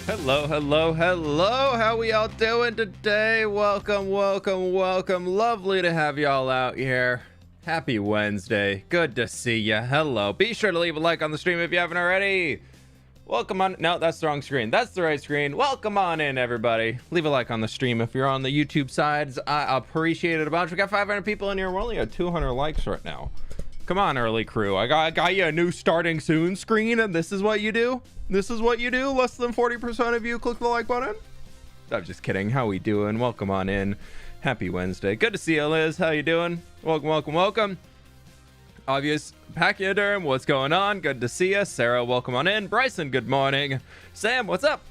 Hello, hello, hello. How we all doing today? Welcome, welcome, welcome. Lovely to have y'all out here. Happy Wednesday. Good to see ya. Hello. Be sure to leave a like on the stream if you haven't already. Welcome on. No, that's the wrong screen. That's the right screen. Welcome on in, everybody. Leave a like on the stream if you're on the YouTube sides. I appreciate it a bunch. We got 500 people in here. We're only at 200 likes right now. Come on, early crew. I got you a new starting soon screen, and this is what you do? This is what you do? Less than 40% of you click the like button? I'm just kidding. How we doing? Welcome on in. Happy Wednesday. Good to see you, Liz. How you doing? Welcome, welcome, welcome. Obvious Pachyderm, what's going on? Good to see you. Sarah, welcome on in. Bryson, good morning. Sam, what's up?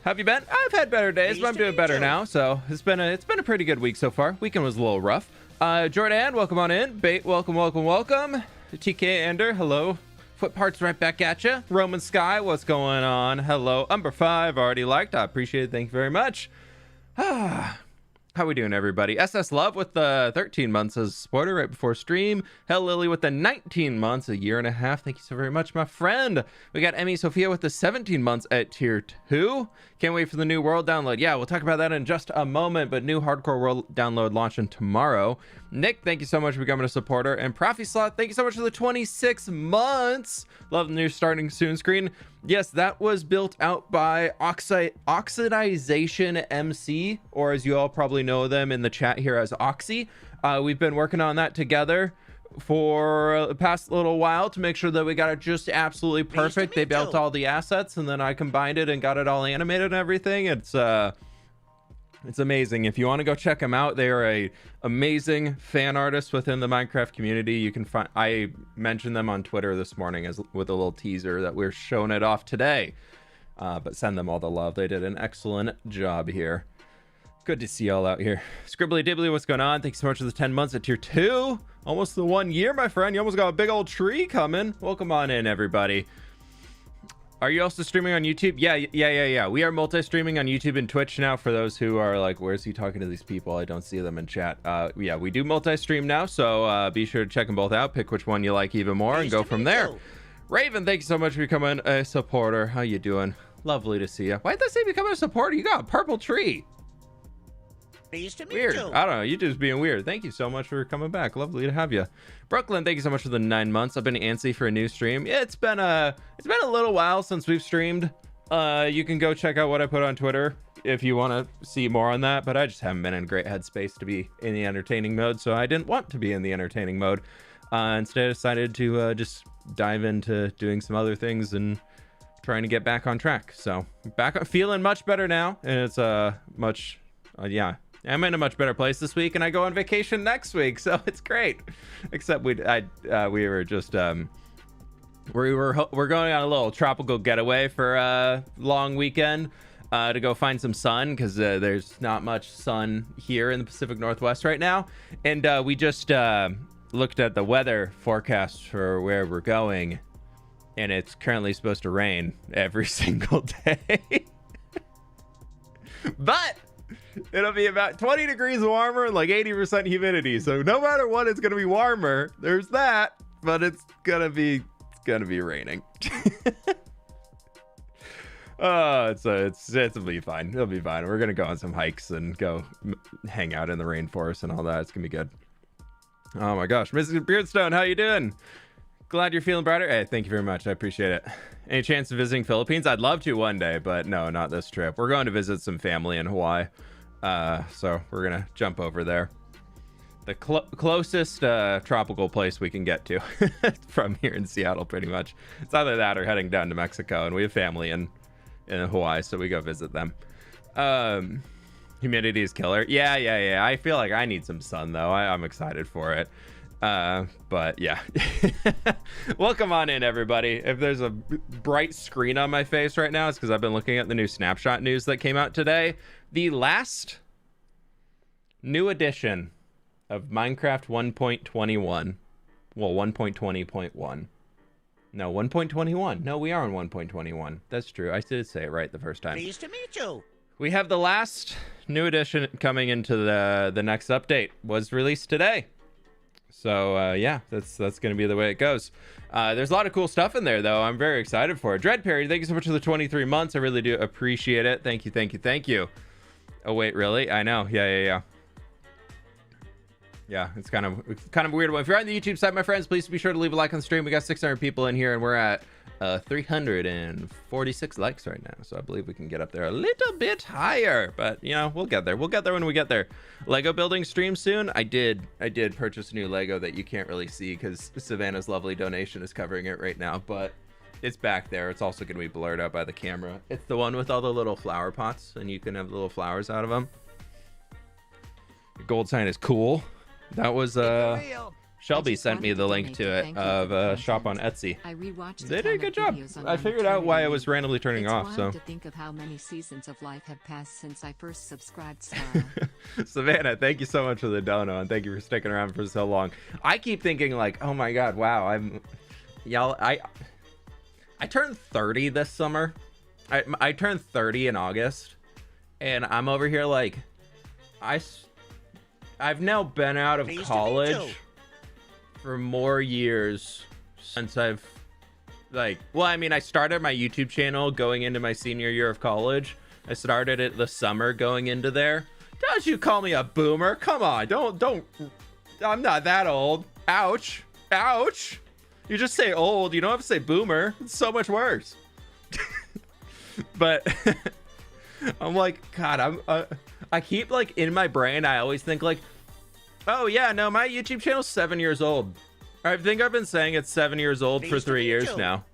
How have you been? I've had better days, but I'm doing better now. So it's been a pretty good week so far. Weekend was a little rough. Jordan, welcome on in. Bait, welcome, welcome, welcome. TK Ender, hello. Foot parts right back at you. Roman Sky, what's going on? Hello. Umber 5, already liked. I appreciate it. Thank you very much. How we doing, everybody? SS Love with the 13 months as a supporter right before stream. Hell Lily with the 19 months, a year and a half. Thank you so very much, my friend. We got Emmy Sophia with the 17 months at tier 2. Can't wait for the new world download. Yeah, we'll talk about that in just a moment, but new hardcore world download launching tomorrow. Nick, thank you so much for becoming a supporter. And Profi Slot, thank you so much for the 26 months. Love the new starting soon screen. Yes, that was built out by Oxidization MC, or as you all probably know them in the chat here as Oxy. We've been working on that together for the past little while to make sure that we got it just absolutely perfect. They built all the assets, and then I combined it and got it all animated and everything. It's amazing. If you want to go check them out, they are a amazing fan artist within the Minecraft community. You can find, I mentioned them on Twitter this morning as with a little teaser that we're showing it off today. But send them all the love. They did an excellent job here. Good to see y'all out here. Scribbly Dibbly, what's going on? Thanks so much for the 10 months at tier 2. Almost the 1 year, my friend. You almost got a big old tree coming. Welcome on in, everybody. Are you also streaming on YouTube? Yeah. We are multi-streaming on YouTube and Twitch now. For those who are like, where's he talking to these people? I don't see them in chat. Yeah, we do multi-stream now, so be sure to check them both out. Pick which one you like even more and go from there. Raven, thank you so much for becoming a supporter. How you doing? Lovely to see you. Why did they say become a supporter? You got a purple tree. Weird. I don't know. You just being weird. Thank you so much for coming back. Lovely to have you. Brooklyn, thank you so much for the 9 months. I've been antsy for a new stream. Yeah, it's been a little while since we've streamed. You can go check out what I put on Twitter if you want to see more on that, but I just haven't been in a great headspace to be in the entertaining mode, so I didn't want to be in the entertaining mode. Instead I decided to just dive into doing some other things and trying to get back on track. So back, feeling much better now, and it's much yeah, I'm in a much better place this week, and I go on vacation next week, so it's great. Except we were just we're going on a little tropical getaway for a long weekend to go find some sun, because there's not much sun here in the Pacific Northwest right now, and we just looked at the weather forecast for where we're going, and it's currently supposed to rain every single day. But it'll be about 20 degrees warmer and like 80% humidity. So no matter what, it's gonna be warmer. There's that, but it's gonna be raining. It'll be fine. It'll be fine. We're gonna go on some hikes and go hang out in the rainforest and all that. It's gonna be good. Oh my gosh, Mrs. Beardstone, how you doing? Glad you're feeling brighter. Hey, thank you very much. I appreciate it. Any chance of visiting Philippines? I'd love to one day, but no, not this trip. We're going to visit some family in Hawaii. So we're going to jump over there. The closest tropical place we can get to from here in Seattle, pretty much. It's either that or heading down to Mexico, and we have family in Hawaii, so we go visit them. Humidity is killer. Yeah. I feel like I need some sun, though. I'm excited for it. But yeah. Welcome on in, everybody. If there's a bright screen on my face right now, it's because I've been looking at the new Snapshot news that came out today. The last new edition of Minecraft 1.21. Well, 1.20.1. No, 1.21. No, we are on 1.21. That's true. I did say it right the first time. Pleased to meet you. We have the last new edition coming into the next update. Was released today. So yeah, that's going to be the way it goes. There's a lot of cool stuff in there, though. I'm very excited for it. Dread Perry, thank you so much for the 23 months. I really do appreciate it. Thank you. Oh wait, really? I know. Yeah. Yeah, it's kind of a weird one. If you're on the YouTube side, my friends, please be sure to leave a like on the stream. We got 600 people in here, and we're at 346 likes right now. So I believe we can get up there a little bit higher, but you know, we'll get there. We'll get there when we get there. Lego building stream soon. I did purchase new Lego that you can't really see because Savannah's lovely donation is covering it right now, but it's back there. It's also going to be blurred out by the camera. It's the one with all the little flower pots, and you can have little flowers out of them. The gold sign is cool. That was Shelby sent me the link to it of a shop on Etsy. They did a good job. I figured out why it was randomly turning off. So to think of how many seasons of life have passed since I first subscribed. Savannah, thank you so much for the dono, and thank you for sticking around for so long. I keep thinking like, oh my god, wow, I turned 30 this summer. I turned 30 in August, and I'm over here like, I've now been out of college for more years since I've I started my YouTube channel going into my senior year of college. I started it the summer going into there. Don't you call me a boomer? Come on, don't. I'm not that old. Ouch. You just say old. You don't have to say boomer. It's so much worse. But I'm like, God, I keep like in my brain, I always think like, oh yeah, no, my YouTube channel's 7 years old. I think I've been saying it's 7 years old for 3 years now.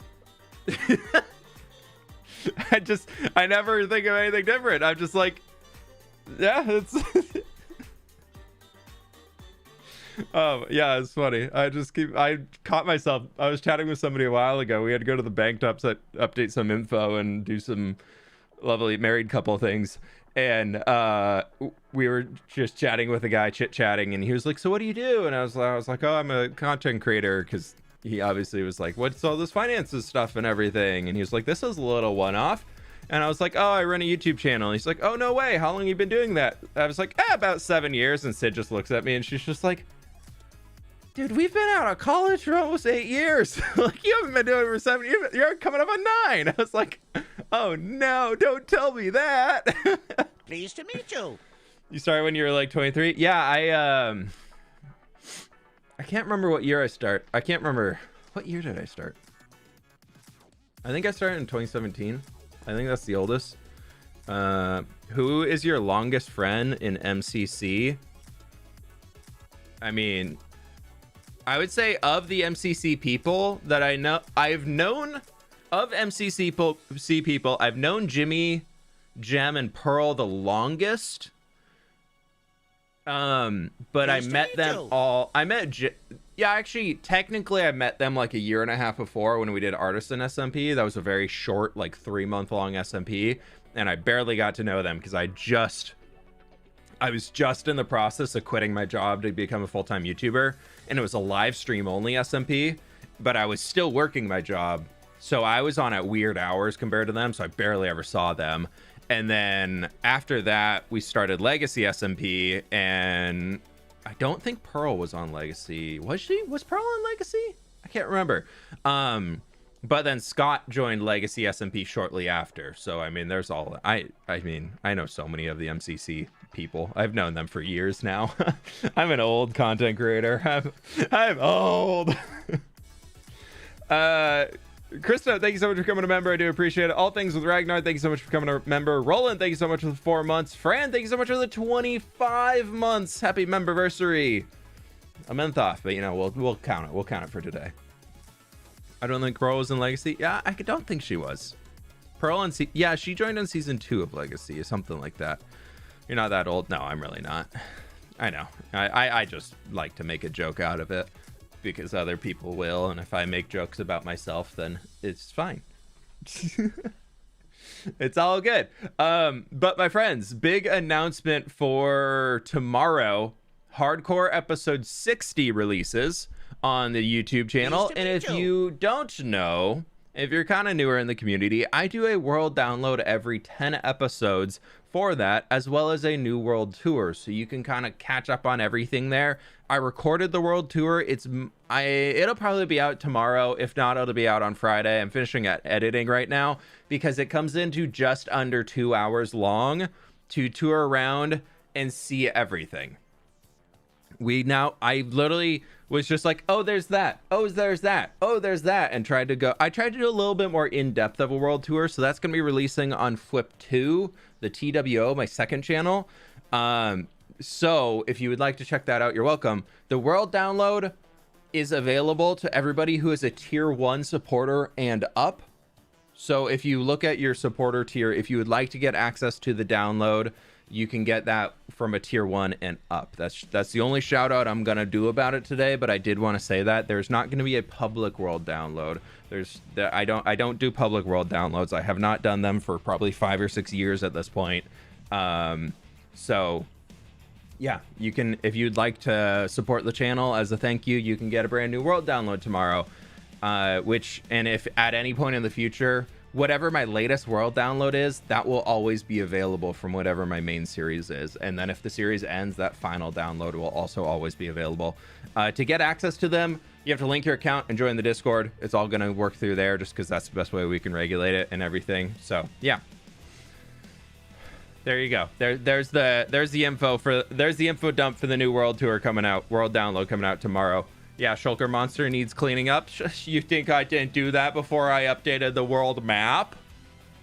I never think of anything different. I'm just like, yeah, it's yeah, it's funny. I caught myself. I was chatting with somebody a while ago. We had to go to the bank to update some info and do some lovely married couple things. And we were just chatting with a guy, chit-chatting, and he was like, so what do you do? And I was like, oh, I'm a content creator, because he obviously was like, what's all this finances stuff and everything? And he was like, this is a little one-off. And I was like, oh, I run a YouTube channel. And he's like, oh, no way. How long have you been doing that? I was like, about 7 years. And Sid just looks at me, and she's just like, dude, we've been out of college for almost 8 years. Like, you haven't been doing it for 7 years. You're coming up on 9. I was like, oh no, don't tell me that. Pleased to meet you. You started when you were like 23? Yeah, I can't remember what year I start. I can't remember. What year did I start? I think I started in 2017. I think that's the oldest. Who is your longest friend in MCC? I mean, I would say of the MCC people that I know, I've known of MCC people, I've known Jimmy, Gem, and Pearl the longest. But I met them all. Actually, technically, I met them like a year and a half before when we did Artisan SMP. That was a very short, like 3-month-long SMP, and I barely got to know them because I was just in the process of quitting my job to become a full-time YouTuber, and it was a live stream only SMP, but I was still working my job, so I was on at weird hours compared to them, so I barely ever saw them. And then after that, we started Legacy SMP, and I don't think Pearl was on Legacy. Was Pearl on Legacy? I can't remember. But then Scott joined Legacy SMP shortly after. So, I mean, there's all... I mean, I know so many of the MCC people. I've known them for years now. I'm an old content creator. I'm old. Krista, thank you so much for becoming a member. I do appreciate it. All Things with Ragnar, thank you so much for becoming a member. Roland, thank you so much for the 4 months. Fran, thank you so much for the 25 months. Happy memberversary. A month off, but you know, we'll count it. We'll count it for today. I don't think Pearl was in Legacy. Yeah, I don't think she was. Pearl and yeah, she joined on season 2 of Legacy or something like that. You're not that old. No, I'm really not. I know. I just like to make a joke out of it, because other people will, and if I make jokes about myself, then it's fine. It's all good. But my friends, big announcement for tomorrow. Hardcore episode 60 releases on the YouTube channel, and if you don't know If you're kind of newer in the community, I do a world download every 10 episodes for that, as well as a new world tour, so you can kind of catch up on everything there. I recorded the world tour. It'll probably be out tomorrow. If not, it'll be out on Friday. I'm finishing editing right now because it comes into just under 2 hours long to tour around and see everything. I literally was just like, oh, there's that. Oh, there's that. Oh, there's that. And I tried to do a little bit more in-depth of a world tour. So that's going to be releasing on fWhip 2, the TWO, my second channel. So if you would like to check that out, you're welcome. The world download is available to everybody who is a tier 1 supporter and up. So if you look at your supporter tier, if you would like to get access to the download, you can get that from a tier 1 and up. That's the only shout out I'm gonna do about it today, but I did want to say that there's not going to be a public world download. I don't do public world downloads. I have not done them for probably 5 or 6 years at this point. So yeah, you can, if you'd like to support the channel as a thank you, you can get a brand new world download tomorrow. And if at any point in the future, whatever my latest world download is, that will always be available from whatever my main series is. And then if the series ends, that final download will also always be available. To get access to them, you have to link your account and join the Discord. It's all going to work through there just because that's the best way we can regulate it and everything. So yeah, there you go. There's the info dump for the new world tour coming out, world download coming out tomorrow. Yeah, Shulker Monster needs cleaning up. You think I didn't do that before I updated the world map?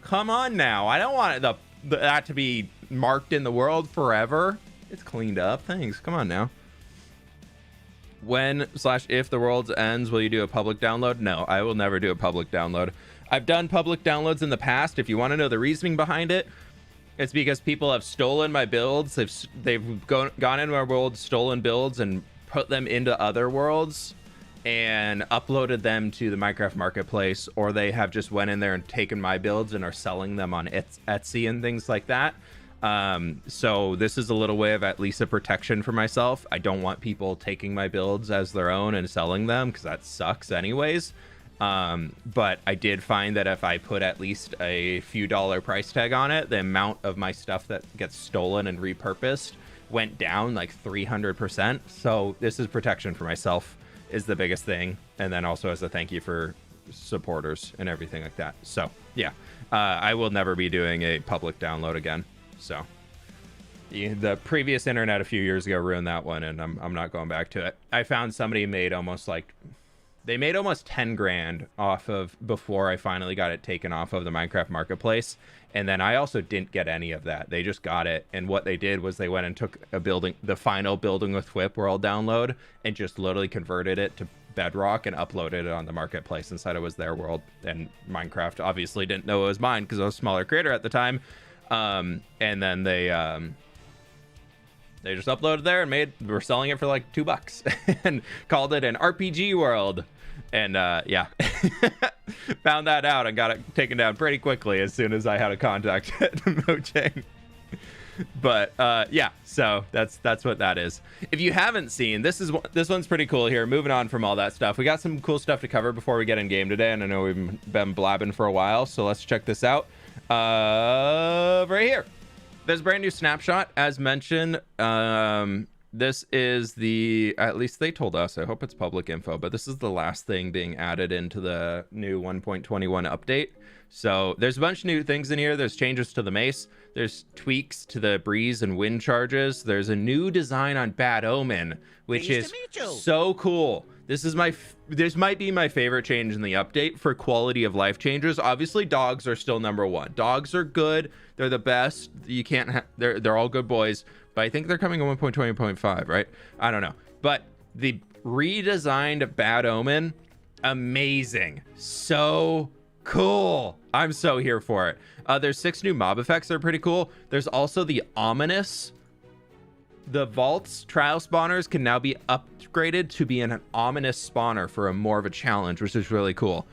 Come on now. I don't want that to be marked in the world forever. It's cleaned up. Thanks. Come on now. When/if the world ends, will you do a public download? No, I will never do a public download. I've done public downloads in the past. If you want to know the reasoning behind it, it's because people have stolen my builds. They've gone into my world, stolen builds, and put them into other worlds and uploaded them to the Minecraft marketplace, or they have just went in there and taken my builds and are selling them on Etsy and things like that. So this is a little way of at least a protection for myself. I don't want people taking my builds as their own and selling them because that sucks anyways. But I did find that if I put at least a few dollar price tag on it, the amount of my stuff that gets stolen and repurposed went down like 300%. So this is protection for myself is the biggest thing. And then also as a thank you for supporters and everything like that. So yeah, I will never be doing a public download again. So the previous internet a few years ago ruined that one, and I'm not going back to it. I found somebody made almost 10 grand off of before I finally got it taken off of the Minecraft marketplace. And then I also didn't get any of that. They just got it. And what they did was they went and took the final building with fWhip world download and just literally converted it to Bedrock and uploaded it on the marketplace and said it was their world. And Minecraft obviously didn't know it was mine because I was a smaller creator at the time. And then they just uploaded there and were selling it for like $2 and called it an RPG world. And yeah, found that out and got it taken down pretty quickly as soon as I had a contact at Mojang. But yeah, so that's what that is. If you haven't seen, this one's pretty cool here. Moving on from all that stuff, we got some cool stuff to cover before we get in game today, and I know we've been blabbing for a while, so let's check this out. Right here, there's a brand new snapshot, as mentioned. This is at least they told us, I hope it's public info, but this is the last thing being added into the new 1.21 update. So there's a bunch of new things in here. There's changes to the mace. There's tweaks to the breeze and wind charges. There's a new design on Bad Omen, which is so cool. This might be my favorite change in the update for quality of life changes. Obviously, dogs are still number one. Dogs are good. They're the best. You can't they're all good boys. But I think they're coming in 1.20.5, right? I don't know. But the redesigned Bad Omen, amazing. So cool. I'm so here for it. There's 6 new mob effects that are pretty cool. There's also the ominous. The vaults trial spawners can now be upgraded to be an ominous spawner for more of a challenge, which is really cool.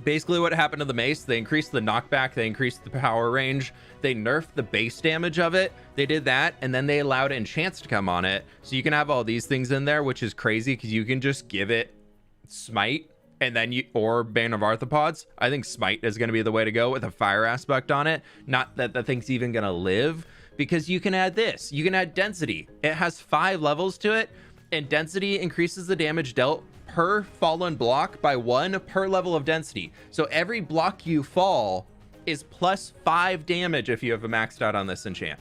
Basically what happened to the mace, they increased the knockback, they increased the power range, they nerfed the base damage of it. They did that, and then they allowed enchants to come on it. So you can have all these things in there, which is crazy because you can just give it smite and then or Bane of Arthropods. I think Smite is going to be the way to go with a fire aspect on it. Not that the thing's even going to live, because you can add this. You can add density. It has 5 levels to it, and density increases the damage dealt per fallen block by 1 per level of density. So every block you fall is plus 5 damage if you have a maxed out on this enchant.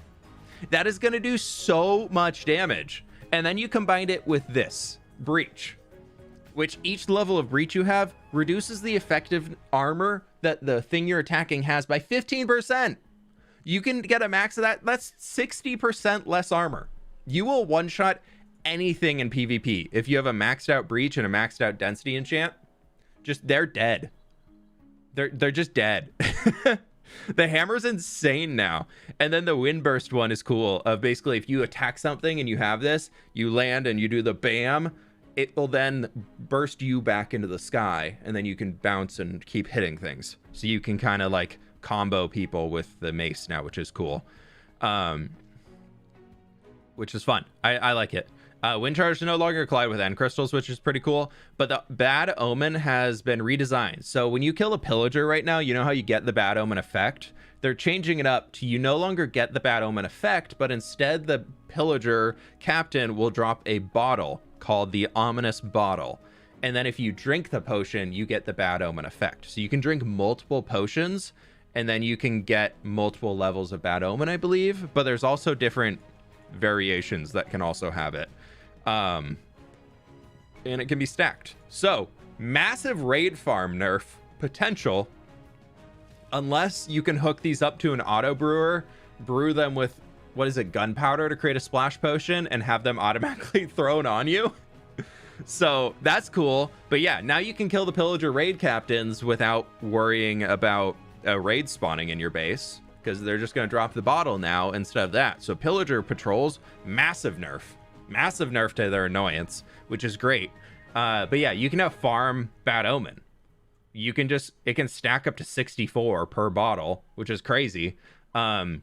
That is going to do so much damage. And then you combine it with this breach, which each level of breach you have reduces the effective armor that the thing you're attacking has by 15%. You can get a max of that. That's 60% less armor. You will one-shot anything in PvP if you have a maxed out breach and a maxed out density enchant. They're dead. They're just dead. The hammer's insane now. And then the windburst one is cool, of basically if you attack something and you have this, you land and you do the bam, it will then burst you back into the sky, and then you can bounce and keep hitting things. So you can kind of like combo people with the mace now, which is cool. Which is fun. I like it. Wind charge no longer collide with end crystals, which is pretty cool. But the bad omen has been redesigned. So when you kill a pillager right now, you know how you get the bad omen effect? They're changing it up to you no longer get the bad omen effect, but instead the pillager captain will drop a bottle called the ominous bottle. And then if you drink the potion, you get the bad omen effect. So you can drink multiple potions, and then you can get multiple levels of bad omen, I believe. But there's also different variations that can also have it. And it can be stacked. So massive raid farm nerf potential, unless you can hook these up to an auto brewer, brew them with, what is it, gunpowder to create a splash potion and have them automatically thrown on you. So that's cool. But yeah, now you can kill the pillager raid captains without worrying about a raid spawning in your base, because they're just going to drop the bottle now instead of that. So pillager patrols, massive nerf to their annoyance, which is great. But yeah, you can have farm bad omen. You can it can stack up to 64 per bottle, which is crazy. And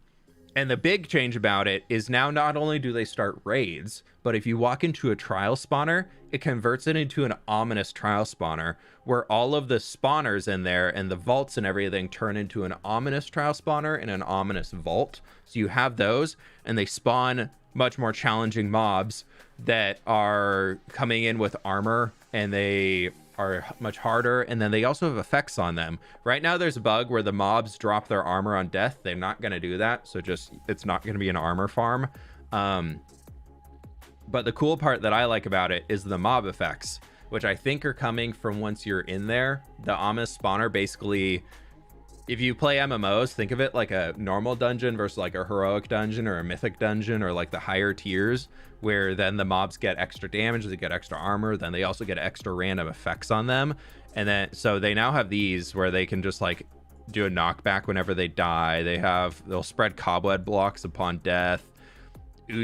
the big change about it is now not only do they start raids, but if you walk into a trial spawner, it converts it into an ominous trial spawner, where all of the spawners in there and the vaults and everything turn into an ominous trial spawner and an ominous vault. So you have those, and they spawn much more challenging mobs that are coming in with armor, and they are much harder, and then they also have effects on them. Right now there's a bug where the mobs drop their armor on death. They're not going to do that, so it's not going to be an armor farm. But the cool part that I like about it is the mob effects, which I think are coming from once you're in there. The ominous spawner, basically, if you play MMOs, think of it like a normal dungeon versus like a heroic dungeon or a mythic dungeon, or like the higher tiers, where then the mobs get extra damage, they get extra armor, then they also get extra random effects on them. And then so they now have these where they can just like do a knockback whenever they die. They'll spread cobweb blocks upon death.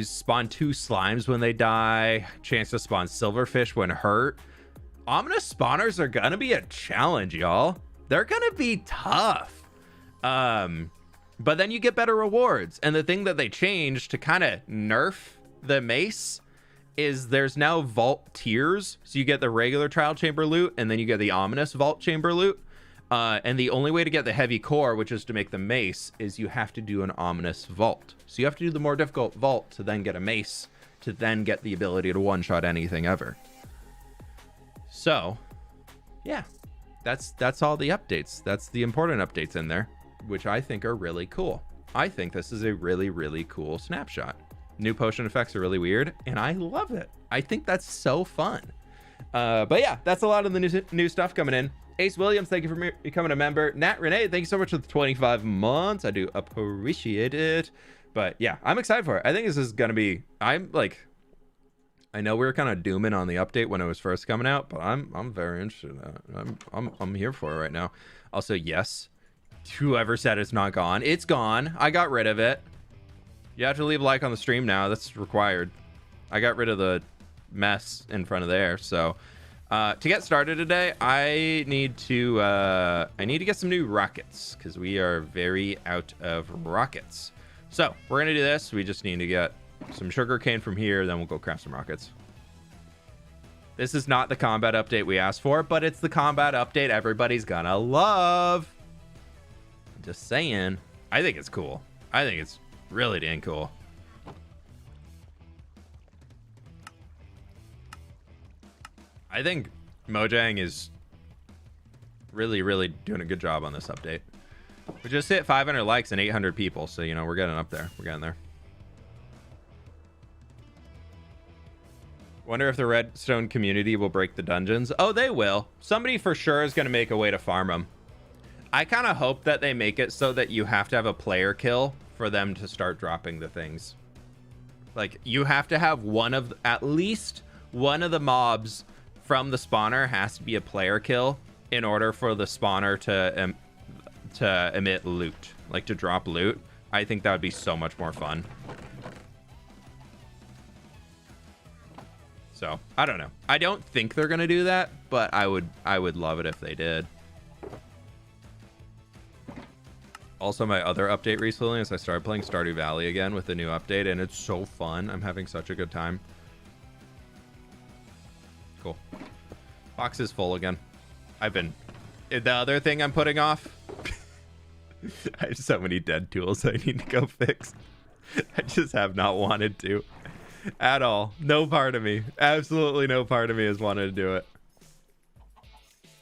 Spawn 2 slimes when they die. Chance to spawn silverfish when hurt. Ominous spawners are gonna be a challenge, y'all. They're gonna be tough. But then you get better rewards. And the thing that they changed to kind of nerf the mace is there's now vault tiers. So you get the regular trial chamber loot, and then you get the ominous vault chamber loot. And the only way to get the heavy core, which is to make the mace, is you have to do an ominous vault. So you have to do the more difficult vault to then get a mace, to then get the ability to one-shot anything ever. So yeah, that's all the updates. That's the important updates in there, which I think are really cool. I think this is a really, really cool snapshot. New potion effects are really weird, and I love it. I think that's so fun. But yeah, that's a lot of the new stuff coming in. Ace Williams, thank you for becoming a member. Nat Renee, thank you so much for the 25 months. I do appreciate it. But yeah, I'm excited for it. I think this is gonna be, I know we were kind of dooming on the update when it was first coming out, but I'm very interested in that. I'm here for it right now. Also, yes, whoever said it's not gone, it's gone. I got rid of it. You have to leave a like on the stream now. That's required. I got rid of the mess in front of there. So to get started today, I need to get some new rockets, because we are very out of rockets. So we're gonna do this. We just need to get some sugar cane from here, then we'll go craft some rockets. This is not the combat update we asked for, but it's the combat update everybody's gonna love. Just saying. I think it's cool. I think it's really dang cool. I think Mojang is really, really doing a good job on this update. We just hit 500 likes and 800 people, so, you know, we're getting up there. We're getting there. Wonder if the Redstone community will break the dungeons. Oh, they will. Somebody for sure is going to make a way to farm them. I kind of hope that they make it so that you have to have a player kill for them to start dropping the things. Like, you have to have at least one of the mobs from the spawner has to be a player kill in order for the spawner to emit loot, like to drop loot. I think that would be so much more fun. So I don't know. I don't think they're gonna do that, but I would love it if they did. Also, my other update recently is I started playing Stardew Valley again with the new update, and it's so fun. I'm having such a good time. Cool. Box is full again. The other thing I'm putting off. I have so many dead tools I need to go fix. I just have not wanted to at all. No part of me, absolutely no part of me has wanted to do it.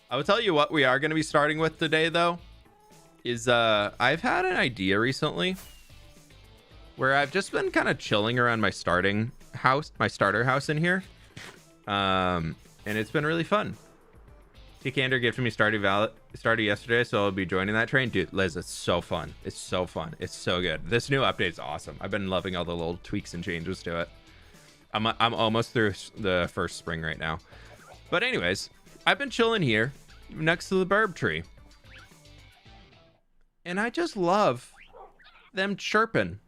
I will tell you what we are going to be starting with today, though, is I've had an idea recently where I've just been kind of chilling around my starter house in here. And it's been really fun. Tikander gifted me Stardew yesterday, so I'll be joining that train. Dude, Liz, it's so fun. It's so fun. It's so good. This new update is awesome. I've been loving all the little tweaks and changes to it. I'm almost through the first spring right now. But anyways, I've been chilling here next to the burb tree. And I just love them chirping.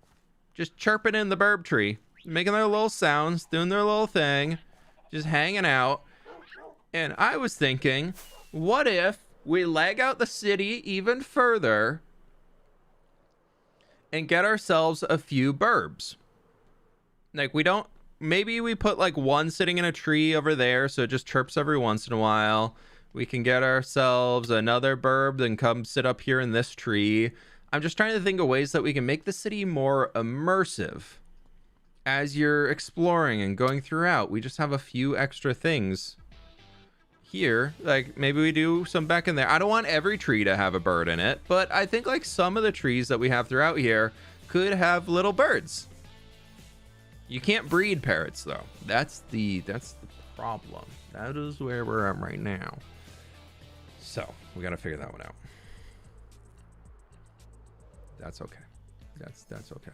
Just chirping in the burb tree. Making their little sounds, doing their little thing. Just hanging out. And I was thinking, what if we leg out the city even further and get ourselves a few burbs? Like, maybe we put like one sitting in a tree over there, so it just chirps every once in a while. We can get ourselves another burb, then come sit up here in this tree. I'm just trying to think of ways that we can make the city more immersive. As you're exploring and going throughout, we just have a few extra things here. Like, maybe we do some back in there. I don't want every tree to have a bird in it, but I think like some of the trees that we have throughout here could have little birds. You can't breed parrots though. That's the problem. That is where we're at right now. So we got to figure that one out. That's okay. That's okay.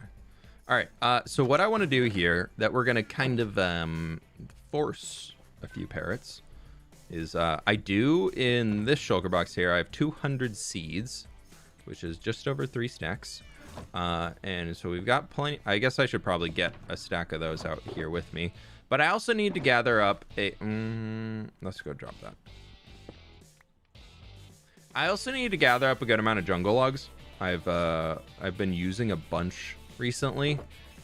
All right. So what I want to do here that we're going to kind of force a few parrots is I do in this shulker box here, I have 200 seeds, which is just over 3 stacks. And so we've got plenty. I guess I should probably get a stack of those out here with me. But I also need to gather up a... let's go drop that. I also need to gather up a good amount of jungle logs. I've been using a bunch recently,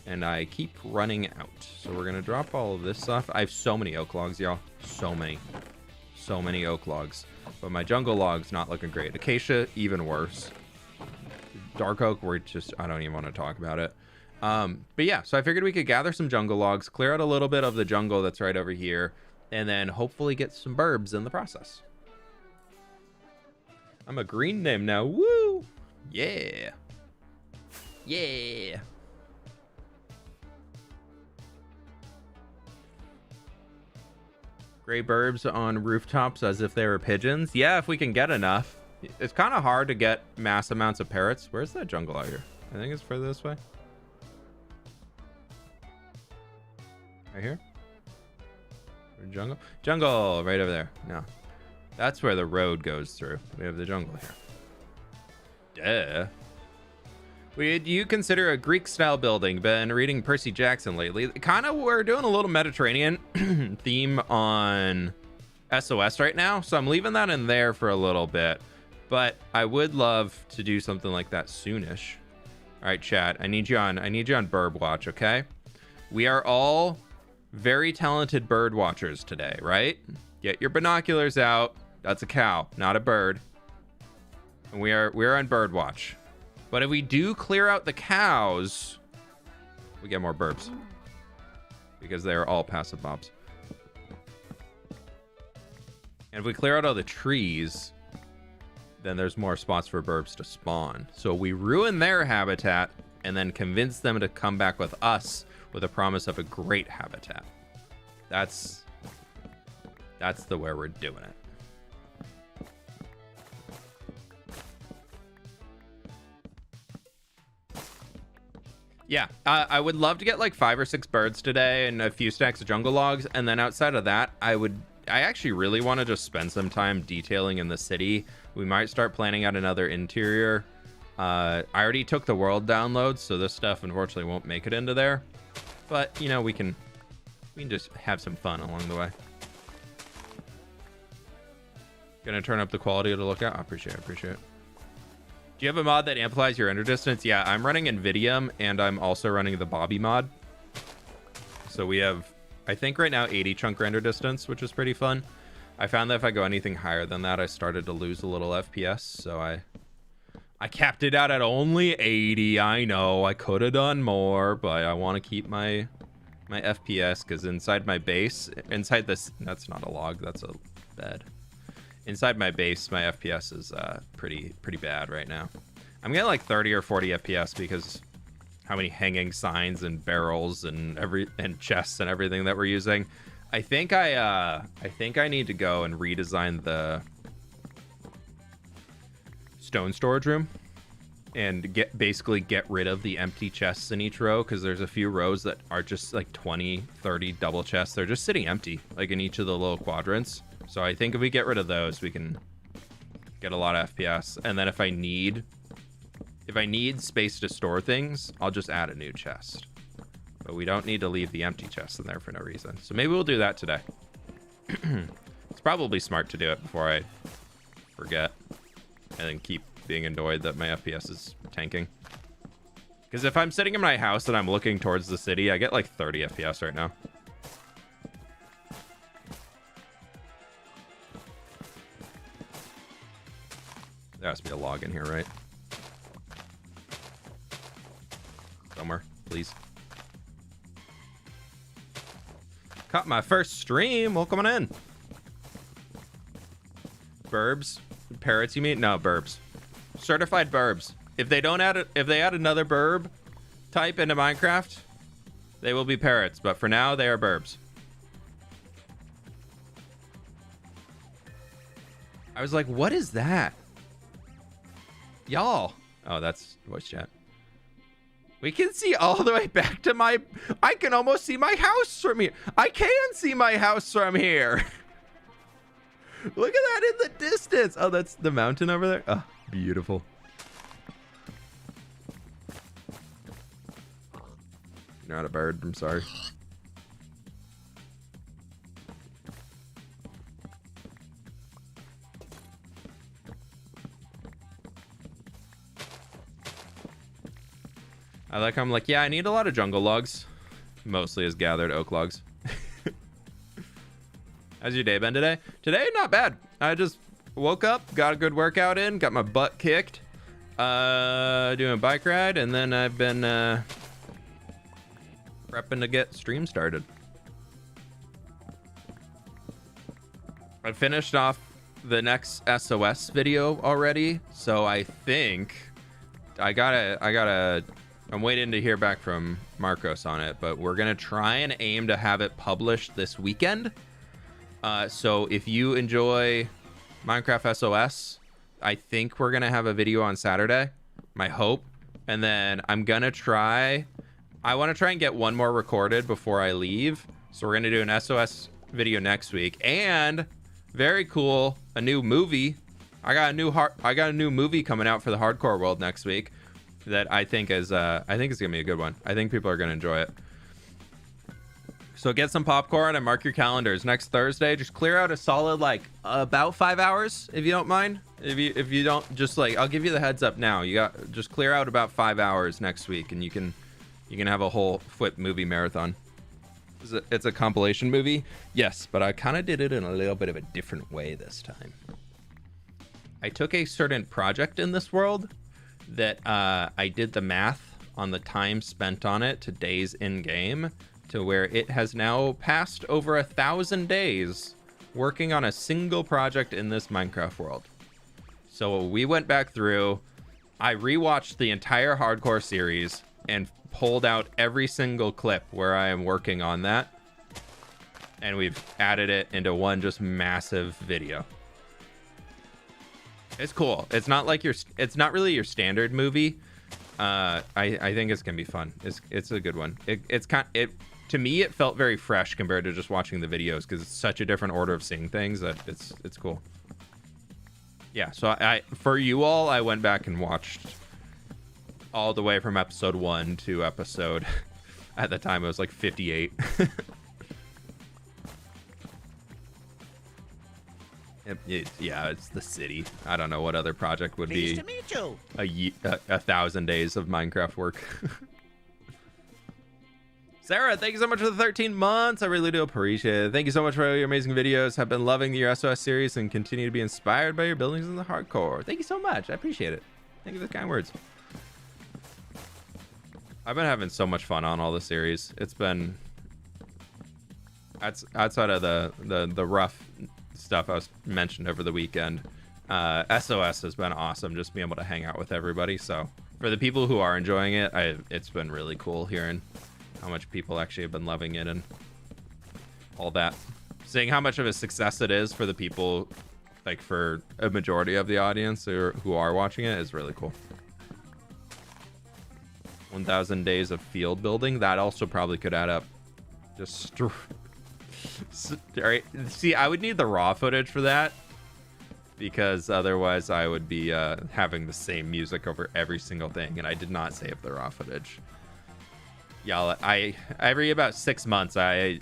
and I keep running out. So we're going to drop all of this stuff. I have so many oak logs, y'all. So many oak logs. But my jungle logs not looking great. Acacia, even worse. Dark oak, I don't even want to talk about it. But yeah, so I figured we could gather some jungle logs, clear out a little bit of the jungle that's right over here, and then hopefully get some burbs in the process. I'm a green name now. Woo! Yeah. Yeah. Gray burbs on rooftops as if they were pigeons. Yeah, if we can get enough. It's kind of hard to get mass amounts of parrots. Where's that jungle out here? I think it's further this way. Right here? Jungle? Jungle! Right over there. No. That's where the road goes through. We have the jungle here. Duh. Do you consider a Greek-style building? Been reading Percy Jackson lately. Kind of, we're doing a little Mediterranean theme on SOS right now, so I'm leaving that in there for a little bit. But I would love to do something like that soonish. All right, chat. I need you on Burb Watch, okay? We are all very talented bird watchers today, right? Get your binoculars out. That's a cow, not a bird. And we're on bird watch. But if we do clear out the cows, we get more burbs. Because they are all passive mobs. And if we clear out all the trees, then there's more spots for burbs to spawn. So we ruin their habitat and then convince them to come back with us with a promise of a great habitat. That's the way we're doing it. Yeah, I would love to get like 5 or 6 birds today and a few stacks of jungle logs. And then outside of that, I actually really want to just spend some time detailing in the city. We might start planning out another interior. I already took the world downloads, so this stuff unfortunately won't make it into there. But, you know, we can just have some fun along the way. Gonna turn up the quality to look at. I appreciate it. Do you have a mod that amplifies your render distance? Yeah, I'm running NVIDIA, and I'm also running the Bobby mod. So we have, I think right now, 80 chunk render distance, which is pretty fun. I found that if I go anything higher than that, I started to lose a little FPS, so I capped it out at only 80. I know I could have done more, but I want to keep my FPS, because inside my base, inside this, that's not a log, that's a bed. Inside my base, my FPS is pretty bad right now. I'm getting like 30 or 40 FPS because how many hanging signs and barrels and chests and everything that we're using. I think I need to go and redesign the stone storage room and basically get rid of the empty chests in each row, because there's a few rows that are just like 20, 30 double chests. They're just sitting empty, like in each of the little quadrants. So I think if we get rid of those, we can get a lot of FPS. And then if I need space to store things, I'll just add a new chest. But we don't need to leave the empty chest in there for no reason. So maybe we'll do that today. It's probably smart to do it before I forget and then keep being annoyed that my FPS is tanking. Because if I'm sitting in my house and I'm looking towards the city, I get like 30 FPS right now. There has to be a log in here, right? Somewhere, please. Caught my first stream. Welcome on in. Burbs? Parrots, you mean? No, burbs. Certified burbs. If they add another burb type into Minecraft, they will be parrots. But for now, they are burbs. I was like, what is that? Y'all. Oh, that's voice chat. We can see all the way back to I can almost see my house from here. I can see my house from here. Look at that in the distance. Oh, that's the mountain over there. Oh, beautiful. You're not a bird. I'm sorry. I'm like, yeah, I need a lot of jungle logs. Mostly as gathered oak logs. How's your day been today? Today, not bad. I just woke up, got a good workout in, got my butt kicked. Doing a bike ride, and then I've been prepping to get stream started. I finished off the next SOS video already, so I think I'm waiting to hear back from Marcos on it, but we're gonna try and aim to have it published this weekend. So if you enjoy Minecraft SOS, I think we're gonna have a video on Saturday, my hope. And then I want to try and get one more recorded before I leave. So we're gonna do an SOS video next week, and very cool, a new movie. I got a new movie coming out for the hardcore world next week that I think is gonna be a good one. I think people are gonna enjoy it. So get some popcorn and mark your calendars. Next Thursday, just clear out a solid about 5 hours, if you don't mind. If you don't, just I'll give you the heads up now. Just clear out about 5 hours next week, and you can have a whole fWhip movie marathon. It's a compilation movie. Yes, but I kind of did it in a little bit of a different way this time. I took a certain project in this world that I did the math on the time spent on it to days in game to where it has now passed over 1,000 days working on a single project in this Minecraft world. So we went back through, I rewatched the entire hardcore series and pulled out every single clip where I am working on that. And we've added it into one just massive video. It's cool. It's not like it's not really your standard movie. I think it's gonna be fun. It's a good one. To me, it felt very fresh compared to just watching the videos because it's such a different order of seeing things that it's cool. Yeah, so I for you all, I went back and watched all the way from episode 1 to episode, at the time it was like 58. Yeah, it's the city. I don't know what other project would Pleased be to meet you. 1,000 days of Minecraft work. Sarah, thank you so much for the 13 months. I really do appreciate it. Thank you so much for your amazing videos. I've been loving your SOS series and continue to be inspired by your buildings in the hardcore. Thank you so much. I appreciate it. Thank you for the kind words. I've been having so much fun on all the series. It's been outside of the rough stuff I was mentioned over the weekend. SOS has been awesome, just being able to hang out with everybody. So for the people who are enjoying it, it's been really cool hearing how much people actually have been loving it and all that. Seeing how much of a success it is for the people, like for a majority of the audience who are watching it, is really cool. 1,000 days of field building, that also probably could add up. Just all right. See, I would need the raw footage for that because otherwise I would be having the same music over every single thing, and I did not save the raw footage. Yeah, every about 6 months I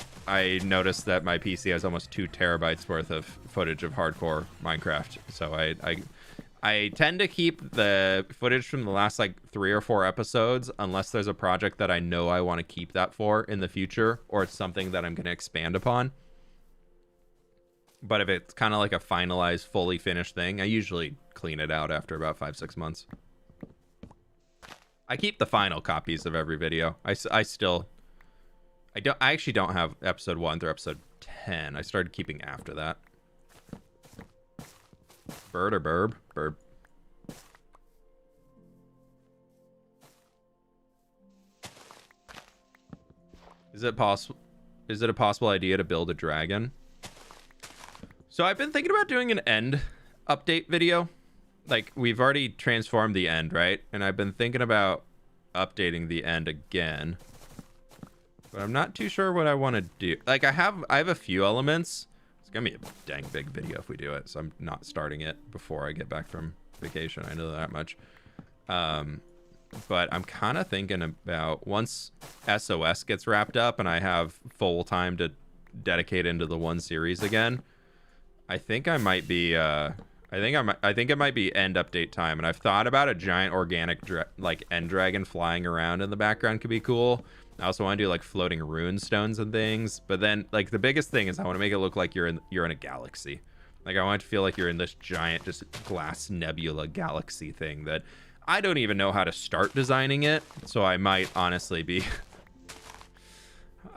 noticed that my PC has almost 2 terabytes worth of footage of hardcore Minecraft. So I tend to keep the footage from the last like 3 or 4 episodes unless there's a project that I know I want to keep that for in the future, or it's something that I'm going to expand upon. But if it's kind of like a finalized, fully finished thing, I usually clean it out after about 5-6 months. I keep the final copies of every video. I actually don't have episode 1 through episode 10. I started keeping after that. Bird or burb? Burb. Is it a possible idea to build a dragon? So I've been thinking about doing an end update video. Like, we've already transformed the end, right? And I've been thinking about updating the end again. But I'm not too sure what I want to do. Like, I have a few elements. It's gonna be a dang big video if we do it, so I'm not starting it before I get back from vacation. I know that much. But I'm kind of thinking about once SOS gets wrapped up and I have full time to dedicate into the one series again, I think I might be I think it might be end update time, and I've thought about a giant organic like end dragon flying around in the background could be cool. I also want to do like floating rune stones and things, but then like the biggest thing is I want to make it look like you're in a galaxy. Like I want it to feel like you're in this giant just glass nebula galaxy thing that I don't even know how to start designing it, so I might honestly be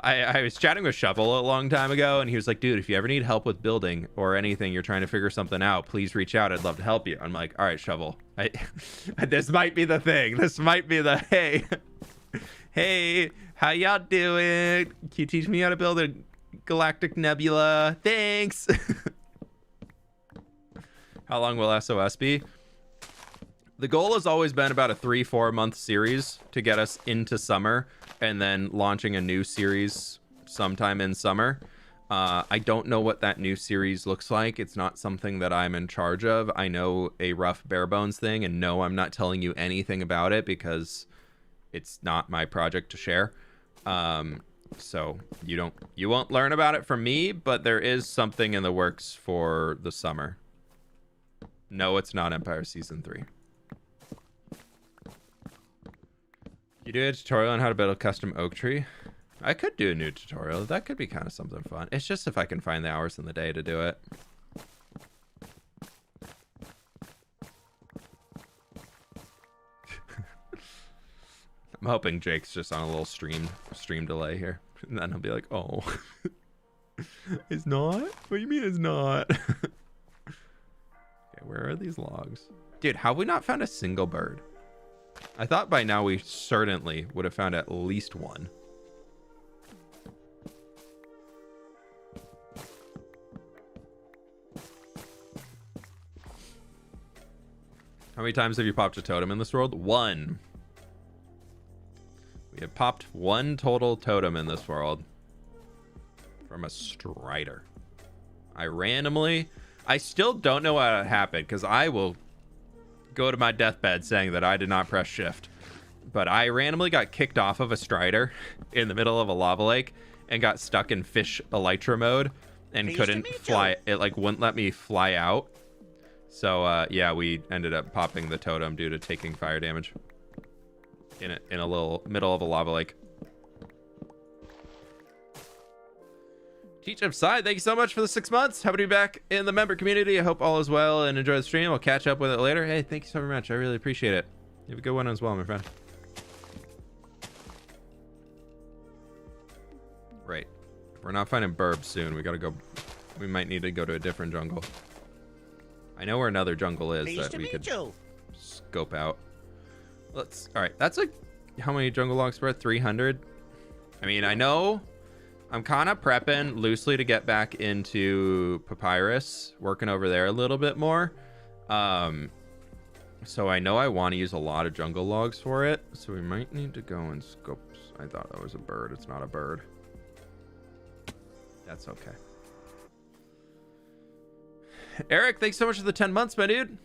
I was chatting with Shovel a long time ago, and he was like, dude, if you ever need help with building or anything, you're trying to figure something out, please reach out. I'd love to help you. I'm like, all right, Shovel. This might be the thing. This might be the, hey, how y'all doing? Can you teach me how to build a galactic nebula? Thanks. How long will SOS be? The goal has always been about a 3-4 month series to get us into summer, and then launching a new series sometime in summer. I don't know what that new series looks like. It's not something that I'm in charge of. I know a rough bare bones thing, and no, I'm not telling you anything about it because it's not my project to share. So you won't learn about it from me, but there is something in the works for the summer. No, it's not Empire Season 3. You do a tutorial on how to build a custom oak tree. I could do a new tutorial. That could be kind of something fun. It's just if I can find the hours in the day to do it. I'm hoping Jake's just on a little stream delay here. And then he'll be like, oh. It's not? What do you mean it's not? Okay, where are these logs? Dude, how have we not found a single bird? I thought by now we certainly would have found at least one. How many times have you popped a totem in this world? One. We have popped one total totem in this world from a strider. I still don't know how it happened, because I will go to my deathbed saying that I did not press shift. But I randomly got kicked off of a strider in the middle of a lava lake and got stuck in fish elytra mode and couldn't fly. It like wouldn't let me fly out. So yeah, we ended up popping the totem due to taking fire damage in a little middle of a lava lake. Teach upside, thank you so much for the 6 months. Happy to be back in the member community. I hope all is well and enjoy the stream. I'll catch up with it later. Hey, thank you so very much. I really appreciate it. You have a good one as well, my friend. Right. If we're not finding burbs soon, we gotta go. We might need to go to a different jungle. I know where another jungle is that we could scope out. All right, that's like, how many jungle logs for? 300? I mean, I know I'm kind of prepping loosely to get back into papyrus, working over there a little bit more. So I know I want to use a lot of jungle logs for it. So we might need to go and scope. I thought that was a bird. It's not a bird. That's okay. Eric, thanks so much for the 10 months, my dude.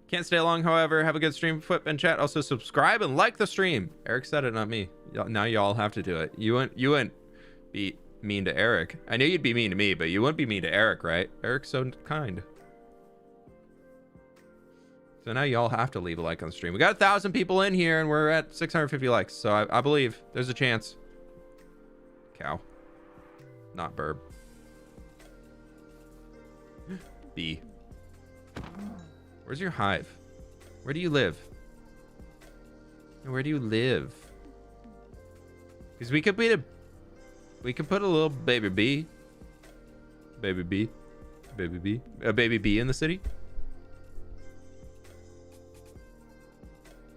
Can't stay long, however. Have a good stream, fWhip and chat. Also subscribe and like the stream. Eric said it, not me. Now y'all have to do it. You wouldn't be mean to Eric. I knew you'd be mean to me, but you wouldn't be mean to Eric, right? Eric's so kind. So now y'all have to leave a like on the stream. We got 1,000 people in here and we're at 650 likes. So I believe there's a chance. Cow. Not burb. B. Where's your hive? Where do you live? Where do you live? Because we could put a little baby bee. A baby bee in the city.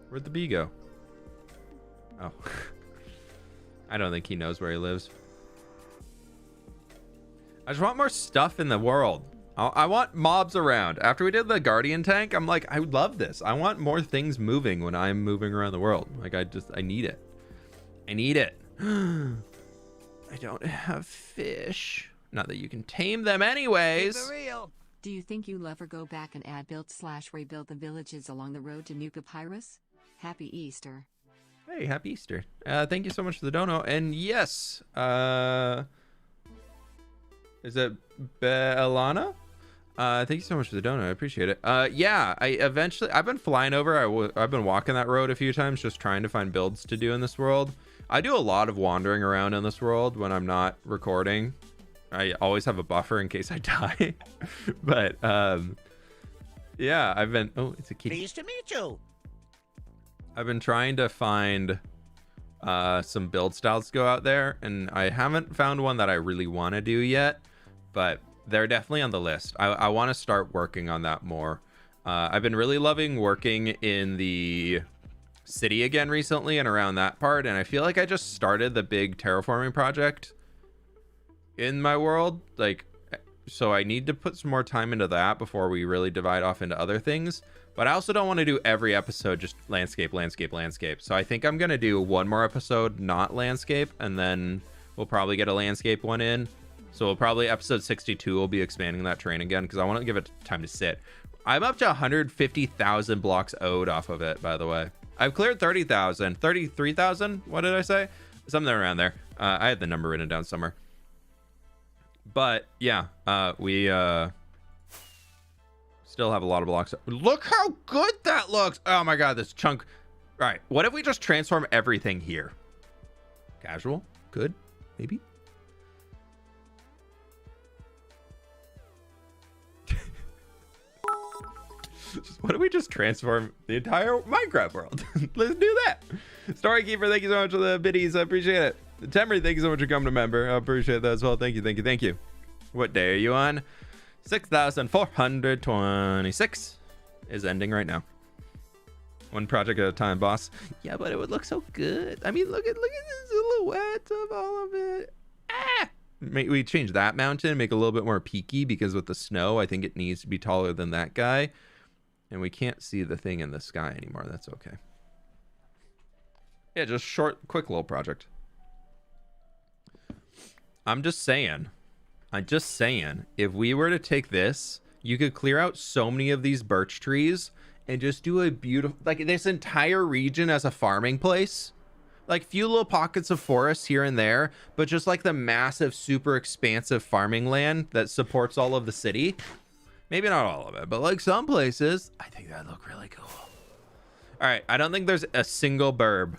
Where'd the bee go? Oh. I don't think he knows where he lives. I just want more stuff in the world. I want mobs around. After we did the Guardian tank, I'm like, I love this. I want more things moving when I'm moving around the world. Like, I need it. I need it. I don't have fish. Not that you can tame them anyways. Do you think you'll ever go back and add build/rebuild the villages along the road to New Papyrus? Happy Easter. Hey, happy Easter. Thank you so much for the dono. And yes, is it Belana? Thank you so much for the donut. I appreciate it. Yeah, I've been flying over. I've been walking that road a few times, just trying to find builds to do in this world. I do a lot of wandering around in this world when I'm not recording. I always have a buffer in case I die. But, yeah, oh, it's a kitty. Pleased to meet you. I've been trying to find, some build styles to go out there, and I haven't found one that I really want to do yet, but they're definitely on the list. I want to start working on that more. I've been really loving working in the city again recently and around that part, and I feel like I just started the big terraforming project in my world, like, so I need to put some more time into that before we really divide off into other things. But I also don't want to do every episode just landscape. So I think I'm gonna do one more episode not landscape, and then we'll probably get a landscape one in. So we'll probably, episode 62, we'll be expanding that terrain again, because I want to give it time to sit. I'm up to 150,000 blocks owed off of it, by the way. I've cleared 30,000, 33,000. What did I say? Something around there. I had the number written down somewhere. But yeah, we still have a lot of blocks. Look how good that looks. Oh my God, this chunk. All right, what if we just transform everything here? Casual, good. maybe. Why don't we just transform the entire Minecraft world? Let's do that. Storykeeper, thank you so much for the biddies. I appreciate it. Temery, thank you so much for coming to member. I appreciate that as well. Thank you, thank you, thank you. What day are you on? 6,426 is ending right now. One project at a time, boss. Yeah, but it would look so good. I mean, look at the silhouette of all of it. Ah! We change that mountain, make it a little bit more peaky, because with the snow, I think it needs to be taller than that guy. And we can't see the thing in the sky anymore. That's okay. Yeah, just short, quick little project. I'm just saying, if we were to take this, you could clear out so many of these birch trees and just do a beautiful, like this entire region as a farming place. Like few little pockets of forest here and there, but just like the massive, super expansive farming land that supports all of the city. Maybe not all of it, but like some places, I think that'd look really cool. All right, I don't think there's a single burb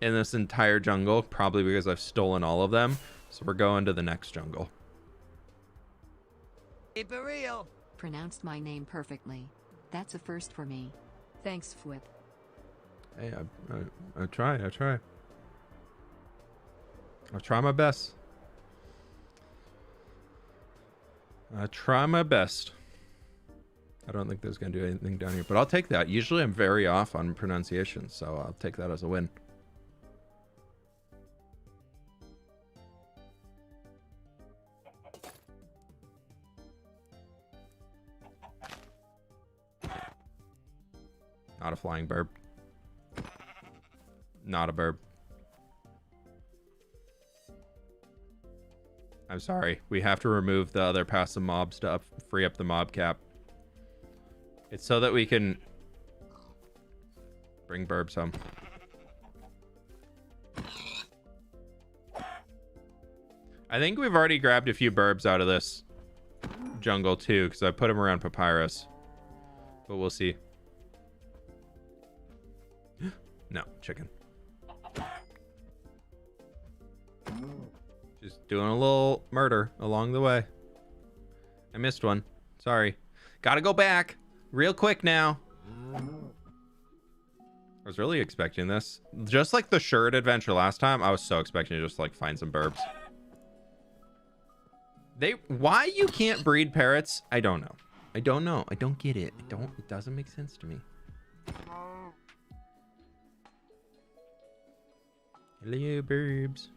in this entire jungle, probably because I've stolen all of them. So we're going to the next jungle. Keep it real. Pronounced my name perfectly. That's a first for me. Thanks, fWhip. Hey, I try. I'll try my best. I try my best. I don't think there's going to do anything down here, but I'll take that. Usually I'm very off on pronunciation, so I'll take that as a win. Not a flying burb. Not a burb. I'm sorry. We have to remove the other passive mobs to free up the mob cap. It's so that we can bring burbs home. I think we've already grabbed a few burbs out of this jungle too, because I put them around papyrus. But we'll see. No, chicken. Just doing a little murder along the way. I missed one. Sorry. Gotta go back. Real quick now. I was really expecting this. Just like the Sherd adventure last time, I was so expecting to just like find some burbs. Why you can't breed parrots, I don't know. I don't get it. It doesn't make sense to me. Hello, burbs.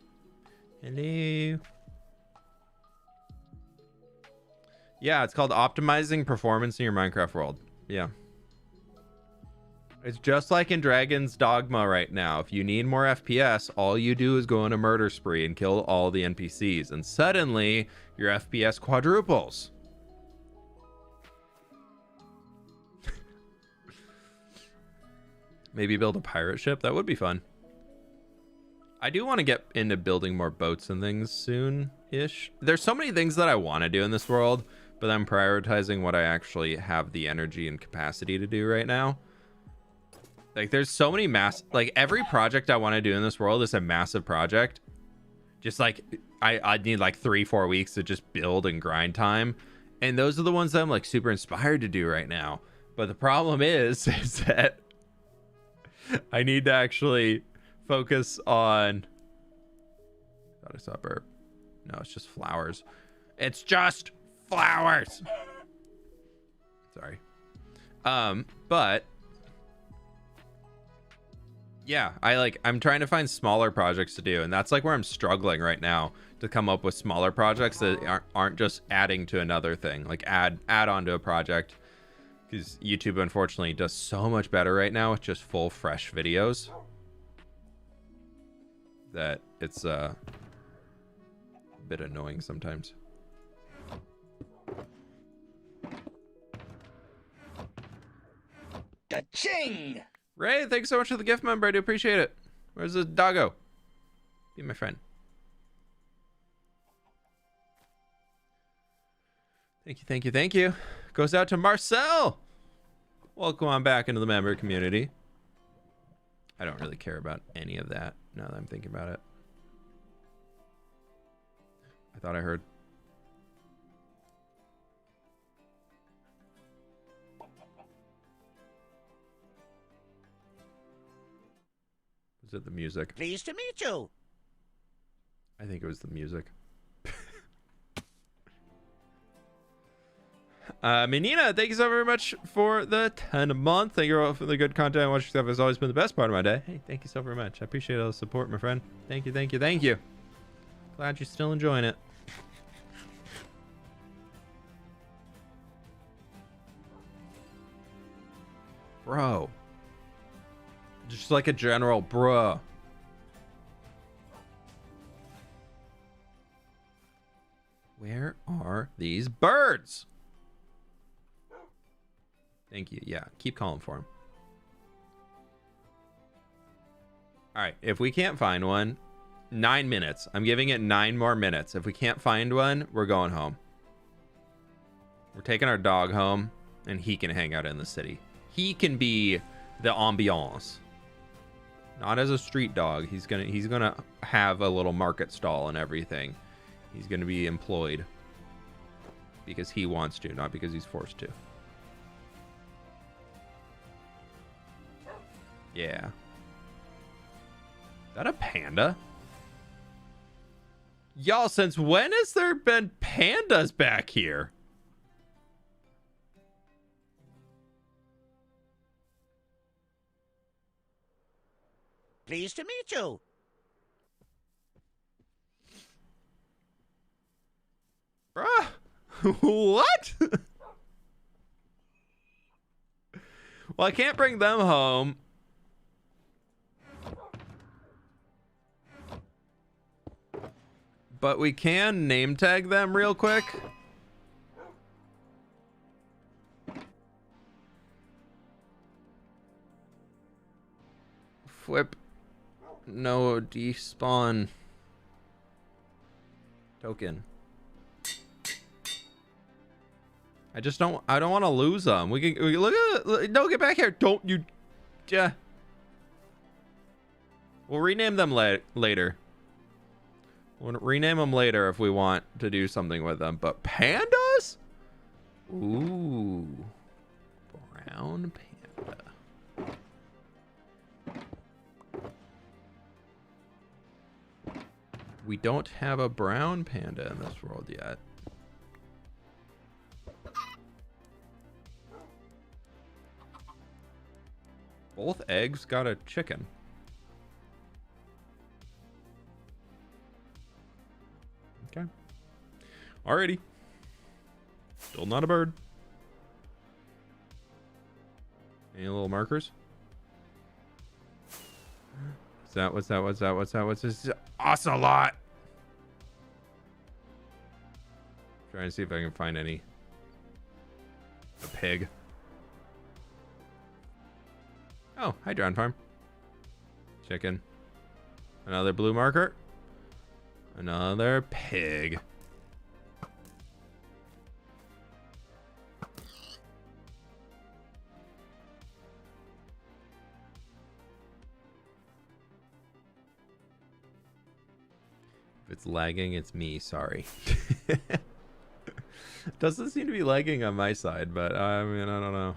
Hello. Yeah, it's called optimizing performance in your Minecraft world. Yeah. It's just like in Dragon's Dogma right now. If you need more FPS, all you do is go on a murder spree and kill all the NPCs. And suddenly, your FPS quadruples. Maybe build a pirate ship? That would be fun. I do want to get into building more boats and things soon-ish. There's so many things that I want to do in this world, but I'm prioritizing what I actually have the energy and capacity to do right now. Like, there's so many like, every project I want to do in this world is a massive project. Just like, I'd need like 3-4 weeks to just build and grind time. And those are the ones that I'm like super inspired to do right now. But the problem is that I need to actually focus on... Thought I saw a burp. No, it's just flowers. It's just flowers. Sorry. But yeah, I'm trying to find smaller projects to do, and that's like where I'm struggling right now to come up with smaller projects that aren't just adding to another thing, like add on to a project, because YouTube unfortunately does so much better right now with just full fresh videos that it's a bit annoying sometimes. Ka-ching! Ray, thanks so much for the gift member. I do appreciate it. Where's the doggo? Be my friend. Thank you. Goes out to Marcel. Welcome on back into the member community. I don't really care about any of that now that I'm thinking about it. I thought I heard. Was it the music? Pleased to meet you. I think it was the music. Menina, thank you so very much for the 10 a month. Thank you all for the good content. Watching stuff has always been the best part of my day. Hey, thank you so very much. I appreciate all the support, my friend. Thank you, thank you, thank you. Glad you're still enjoying it. Bro. Just like a general bruh. Where are these birds? Thank you. Yeah, keep calling for him. All right, if we can't find one, 9 minutes. I'm giving it 9 more minutes. If we can't find one, we're going home. We're taking our dog home, and he can hang out in the city. He can be the ambiance. Not as a street dog. He's gonna have a little market stall and everything. He's gonna be employed because he wants to, not because he's forced to. Yeah. Is that a panda? Y'all, since when has there been pandas back here? Pleased to meet you. Bruh. What? Well, I can't bring them home. But we can name tag them real quick. fWhip. No despawn token. I don't want to lose them. We look at it. No, get back here. Don't you. Yeah. We'll rename them later. We'll rename them later if we want to do something with them. But pandas? Ooh. Brown panda. We don't have a brown panda in this world yet. Both eggs got a chicken. Okay. Alrighty. Still not a bird. Any little markers? What's that? What's this? Ocelot! Trying to see if I can find any. A pig. Oh, hi, John Farm. Chicken. Another blue marker. Another pig. If it's lagging, it's me. Sorry. Doesn't seem to be lagging on my side, but I mean, I don't know.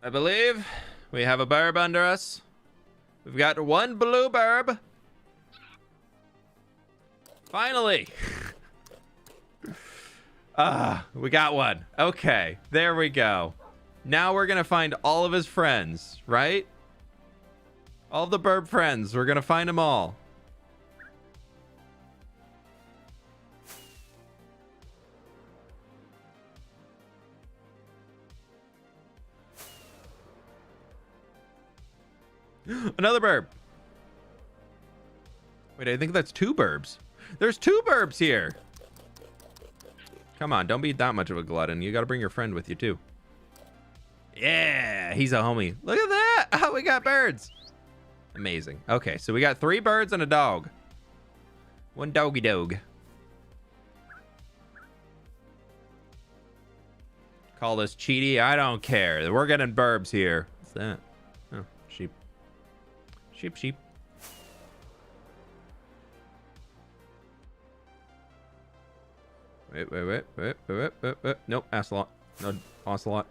I believe we have a burb under us. We've got one blue burb. Finally. We got one. Okay, there we go. Now we're gonna find all of his friends, right? All of the burb friends. We're gonna find them all. Another burb. Wait, I think that's 2 burbs. There's 2 burbs here. Come on, don't be that much of a glutton. You got to bring your friend with you too. Yeah, he's a homie. Look at that. Oh, we got birds. Amazing. Okay, so we got 3 birds and a dog. 1 doggy dog. Call this cheaty. I don't care. We're getting burbs here. What's that? Oh, sheep. Sheep. Wait. Nope, ocelot. No, ocelot.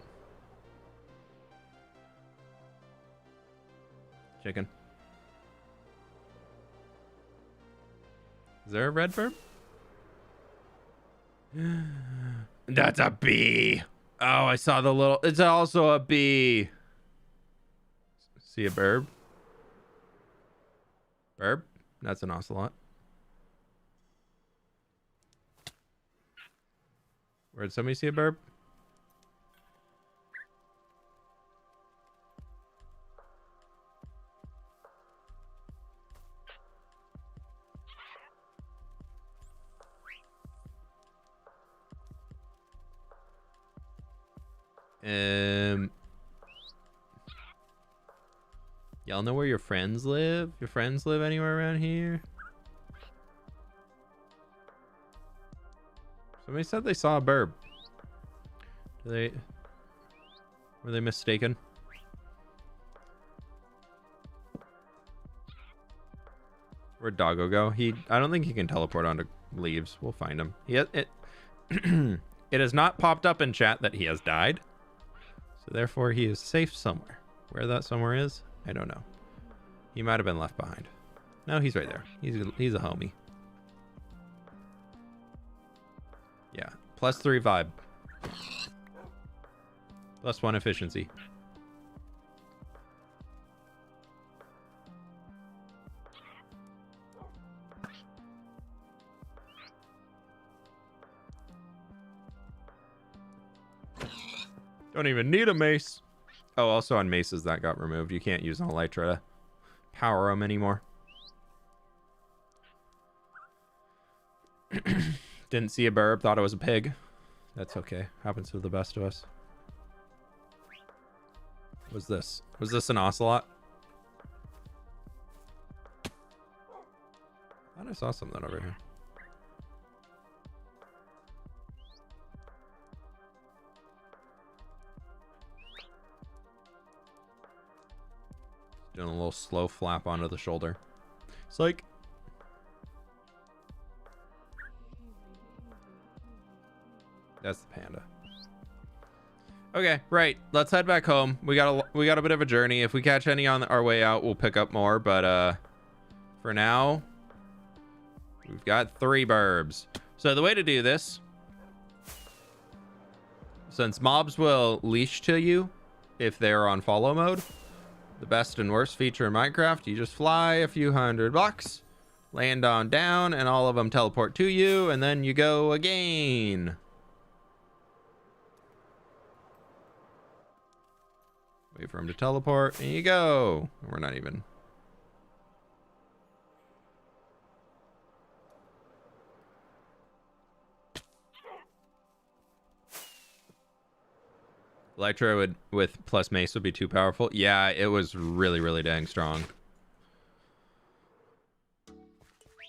Chicken. Is there a red bird? That's a bee. Oh, I saw the little... It's also a bee. See a burb? Burb? That's an ocelot. Where did somebody see a burb? Y'all know where your friends live? Your friends live anywhere around here? Somebody said they saw a burb. Were they mistaken? Where'd Doggo go? I don't think he can teleport onto leaves. We'll find him. It has not popped up in chat that he has died. So therefore he is safe somewhere. Where that somewhere is, I don't know. He might have been left behind. No, he's right there. He's a homie. Yeah. +3 vibe. +1 efficiency. Don't even need a mace. Oh, also on maces that got removed. You can't use an elytra to power them anymore. Didn't see a burb, thought it was a pig. That's okay. Happens to the best of us. What's this? Was this an ocelot? I thought I saw something over here. Doing a little slow flap onto the shoulder. It's like... That's the panda. Okay, right. Let's head back home. We got a bit of a journey. If we catch any on our way out, we'll pick up more. But for now, we've got 3 burbs. So the way to do this, since mobs will leash to you if they're on follow mode, the best and worst feature in Minecraft, you just fly a few hundred blocks, land on down, and all of them teleport to you, and then you go again. Wait for him to teleport, and you go. We're not even... Elytra with plus mace would be too powerful. Yeah, it was really, really dang strong.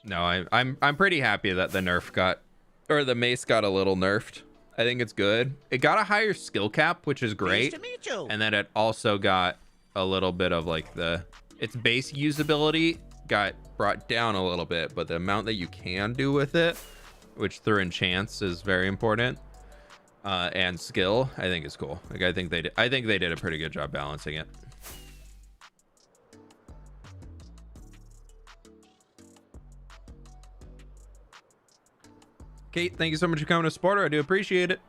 No, I'm pretty happy that the nerf got, or the mace got a little nerfed. I think it's good. It got a higher skill cap, which is great. Nice to meet you. And then it also got a little bit of like its base usability got brought down a little bit, but the amount that you can do with it, which through enchants is very important, and skill, I think is cool. Like I think they did a pretty good job balancing it. Kate, thank you so much for coming to support her. I do appreciate it.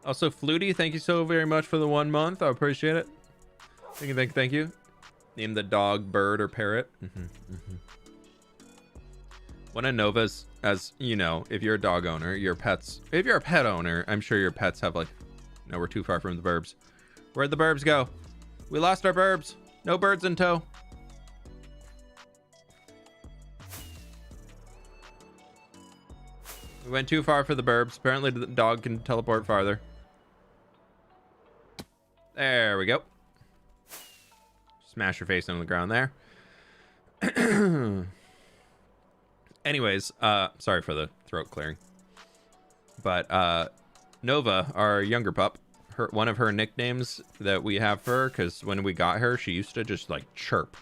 Also, Flutie, thank you so very much for the 1 month. I appreciate it. Thank you. Name the dog, bird, or parrot. One of Nova's, as you know, if you're a dog owner, if you're a pet owner, I'm sure your pets have like, no, we're too far from the burbs. Where'd the burbs go? We lost our burbs. No birds in tow. We went too far for the burbs. Apparently the dog can teleport farther. There we go. Smash your face into the ground there. Anyways, sorry for the throat clearing. But Nova, our younger pup, one of her nicknames that we have for her, because when we got her, she used to just like chirp.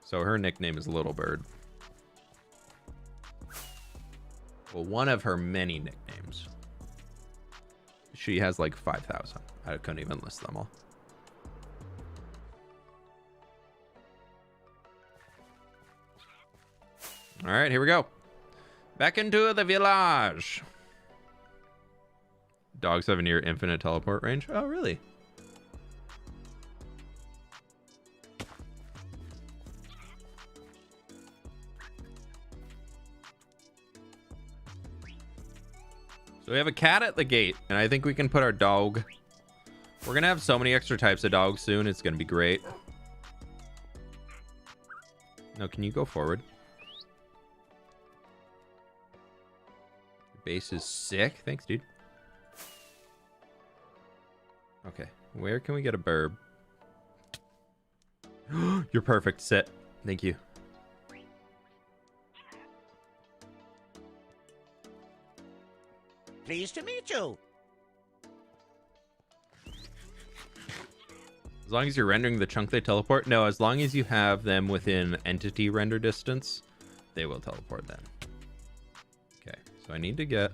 So her nickname is Little Bird. Well, one of her many nicknames. She has like 5,000. I couldn't even list them all. All right, here we go. Back into the village. Dogs have a near infinite teleport range. Oh, really? So we have a cat at the gate, and I think we can put our dog. We're going to have so many extra types of dogs soon. It's going to be great. No, can you go forward? Your base is sick. Thanks, dude. Okay, where can we get a burb? You're perfect. Sit. Thank you. Pleased to meet you. As long as you're rendering the chunk they teleport. No, as long as you have them within entity render distance, they will teleport then. Okay, so I need to get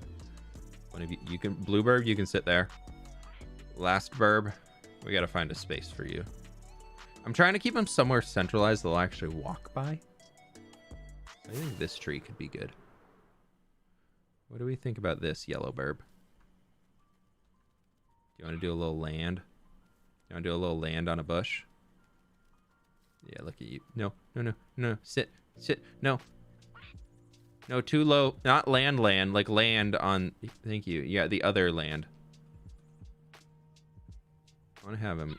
one of you. You can, blue burb, you can sit there. Last burb, we got to find a space for you. I'm trying to keep them somewhere centralized they'll actually walk by. I think this tree could be good. What do we think about this yellow burb? Do you want to do a little land? You want to do a little land on a bush? Yeah, look at you. No, no, no, no. Sit, sit. No. No, too low. Not land, like land on. Thank you. Yeah, the other land. I want to have him.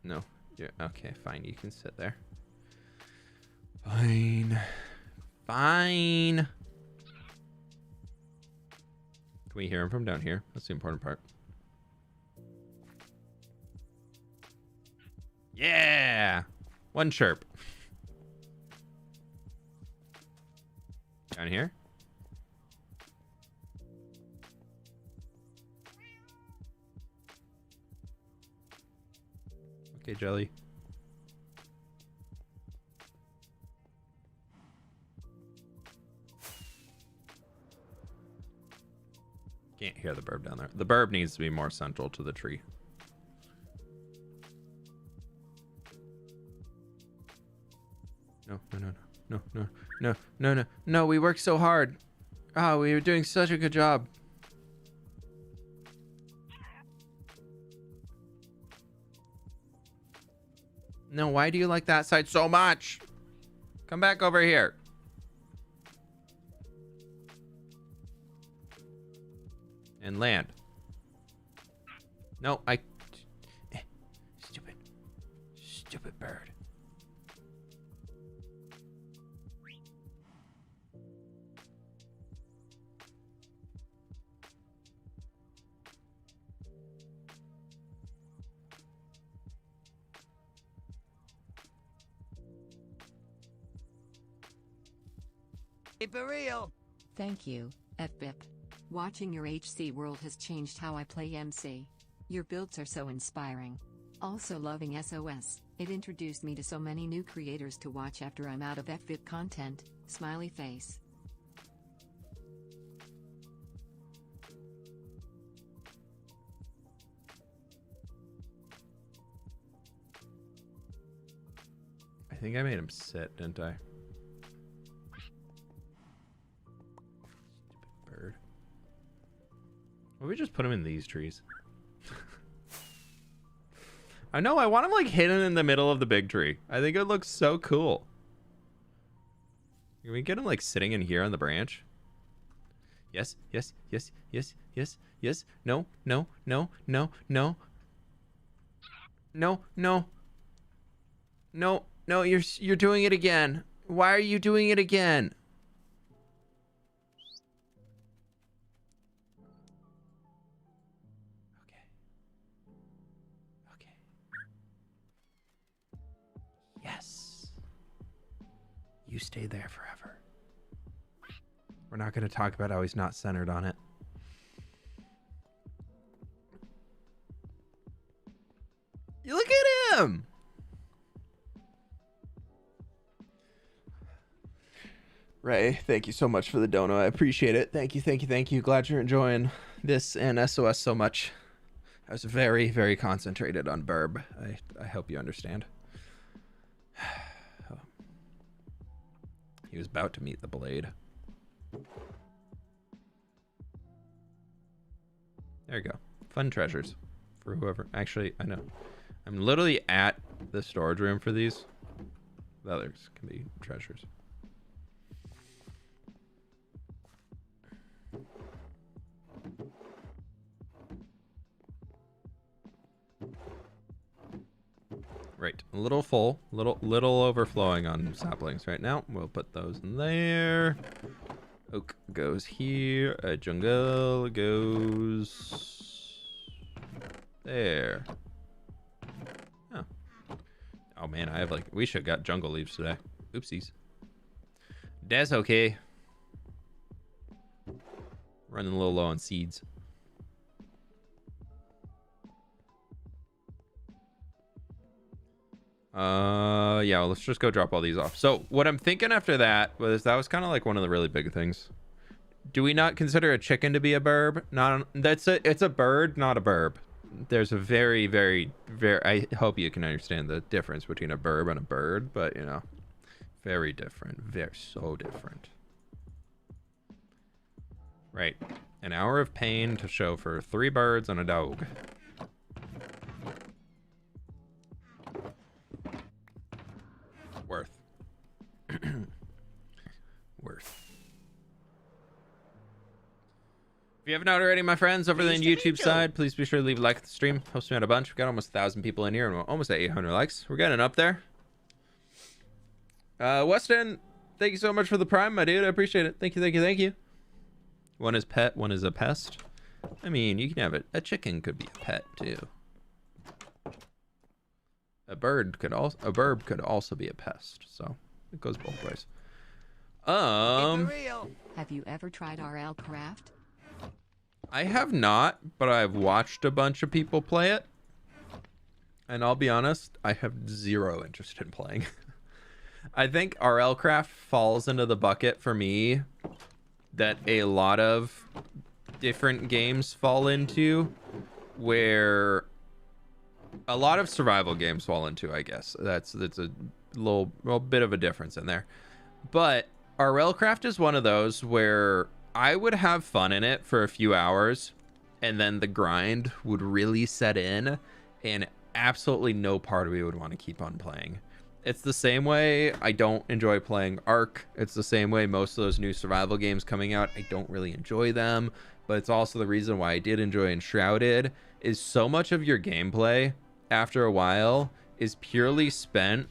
No. Yeah, okay, fine. You can sit there. Fine. Fine. Can we hear him from down here? That's the important part. Yeah! One chirp. Down here? Okay, Jelly. Can't hear the burb down there. The burb needs to be more central to the tree. No, no, no, no, no, no, no, no, no. We worked so hard. Oh, we were doing such a good job. No, why do you like that side so much? Come back over here. And land. No, Stupid bird. Keep it real. Thank you, fWhip. Watching your HC world has changed how I play MC. Your builds are so inspiring. Also loving SOS, it introduced me to so many new creators to watch after I'm out of fWhip content, smiley face. I think I made him sit, didn't I? Stupid bird. Why don't we just put him in these trees? I know, I want him like hidden in the middle of the big tree. I think it looks so cool. Can we get him like sitting in here on the branch? Yes, yes, yes, yes, yes, yes. No, no, no, no, no. No, no. No, no, you're doing it again. Why are you doing it again? Yes. You stay there forever. We're not going to talk about how he's not centered on it. You look at him. Ray, thank you so much for the dono. I appreciate it. Thank you, thank you, thank you. Glad you're enjoying this and SOS so much. I was very, very concentrated on Burb. I hope you understand. He was about to meet the blade. There you go. Fun treasures for whoever. Actually, I know. I'm literally at the storage room for these. The others can be treasures. Right, a little full, little overflowing on saplings right now. We'll put those in there. Oak goes here. A jungle goes there. Oh. Oh man, I have like, we should have got jungle leaves today. Oopsies. That's okay. Running a little low on seeds. Yeah, well, let's just go drop all these off. So what I'm thinking after that was kind of like one of the really big things. Do we not consider a chicken to be a burb? It's a bird, not a burb. There's a very, very, I hope you can understand the difference between a burb and a bird, but you know, very different, so different. Right, an hour of pain to show for 3 birds and a dog. Worth. Worth. If you haven't already, my friends, over on the YouTube side, please be sure to leave a like at the stream. Helps me out a bunch. We've got almost 1,000 people in here and we're almost at 800 likes. We're getting up there. Weston, thank you so much for the prime, my dude. I appreciate it. Thank you, thank you, thank you. One is pet, one is a pest. I mean, you can have it. A chicken could be a pet too. A burb could also be a pest, so it goes both ways. Have you ever tried RL Craft? I have not, but I've watched a bunch of people play it. And I'll be honest, I have zero interest in playing. I think RL Craft falls into the bucket for me that a lot of different games fall into, where a lot of survival games fall into, I guess. That's a little bit of a difference in there. But RL Craft is one of those where I would have fun in it for a few hours and then the grind would really set in and absolutely no part of me would want to keep on playing. It's the same way I don't enjoy playing Ark. It's the same way most of those new survival games coming out, I don't really enjoy them. But it's also the reason why I did enjoy Enshrouded, is so much of your gameplay after a while is purely spent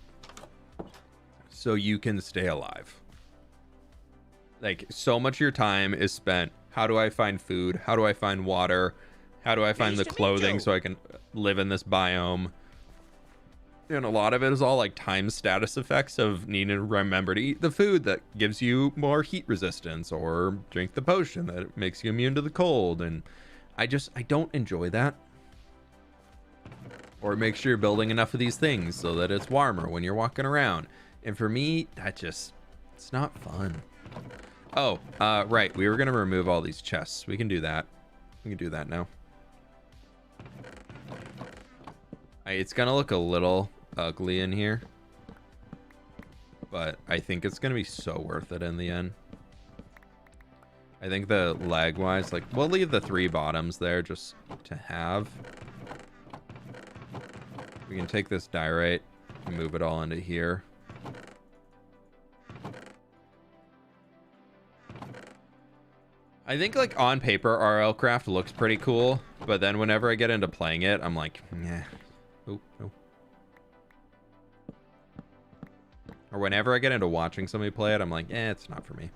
so you can stay alive. Like, so much of your time is spent, how do I find food? How do I find water? How do I find the clothing so I can live in this biome? And a lot of it is all like time status effects of needing to remember to eat the food that gives you more heat resistance, or drink the potion that makes you immune to the cold. And I don't enjoy that. Or make sure you're building enough of these things so that it's warmer when you're walking around. And for me, it's not fun. Oh, right. We were going to remove all these chests. We can do that. We can do that now. It's going to look a little ugly in here, but I think it's going to be so worth it in the end. I think the lag wise, like, we'll leave the 3 bottoms there just to have. We can take this diorite and move it all into here. I think, like, on paper, RL Craft looks pretty cool, but then whenever I get into playing it, I'm like, nah. Oh, no. Or whenever I get into watching somebody play it, I'm like, it's not for me.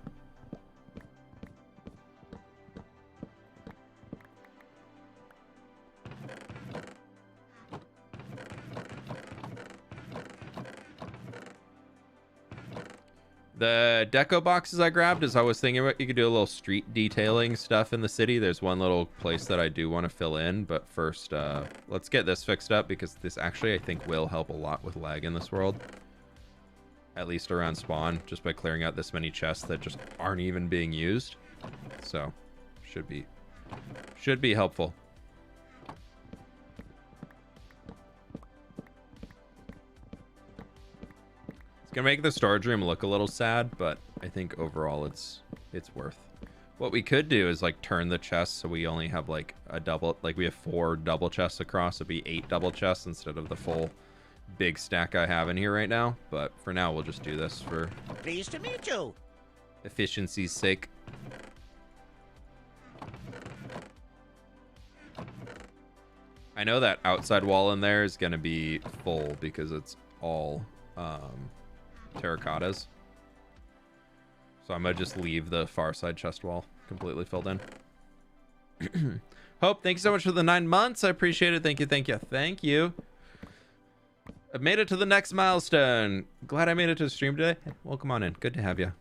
The deco boxes I grabbed, as I was thinking about, you could do a little street detailing stuff in the city. There's one little place that I do want to fill in, but first, let's get this fixed up, because this actually, I think, will help a lot with lag in this world. at least around spawn, just by clearing out this many chests that just aren't even being used. So should be helpful. It's gonna make the storage room look a little sad, but I think overall it's worth. What we could do is like turn the chests so we only have like a double, like we have 4 double chests across. It'd be 8 double chests instead of the full big stack I have in here right now. But for now, we'll just do this for Pleased to meet you. efficiency's sake. I know that outside wall in there is gonna be full because it's all terracottas. So I'm gonna just leave the far side chest wall completely filled in. Hope, thank you so much for the 9 months. I appreciate it. Thank you, thank you, thank you. I've made it to the next milestone. Glad I made it to the stream today. Welcome on in. Good to have you.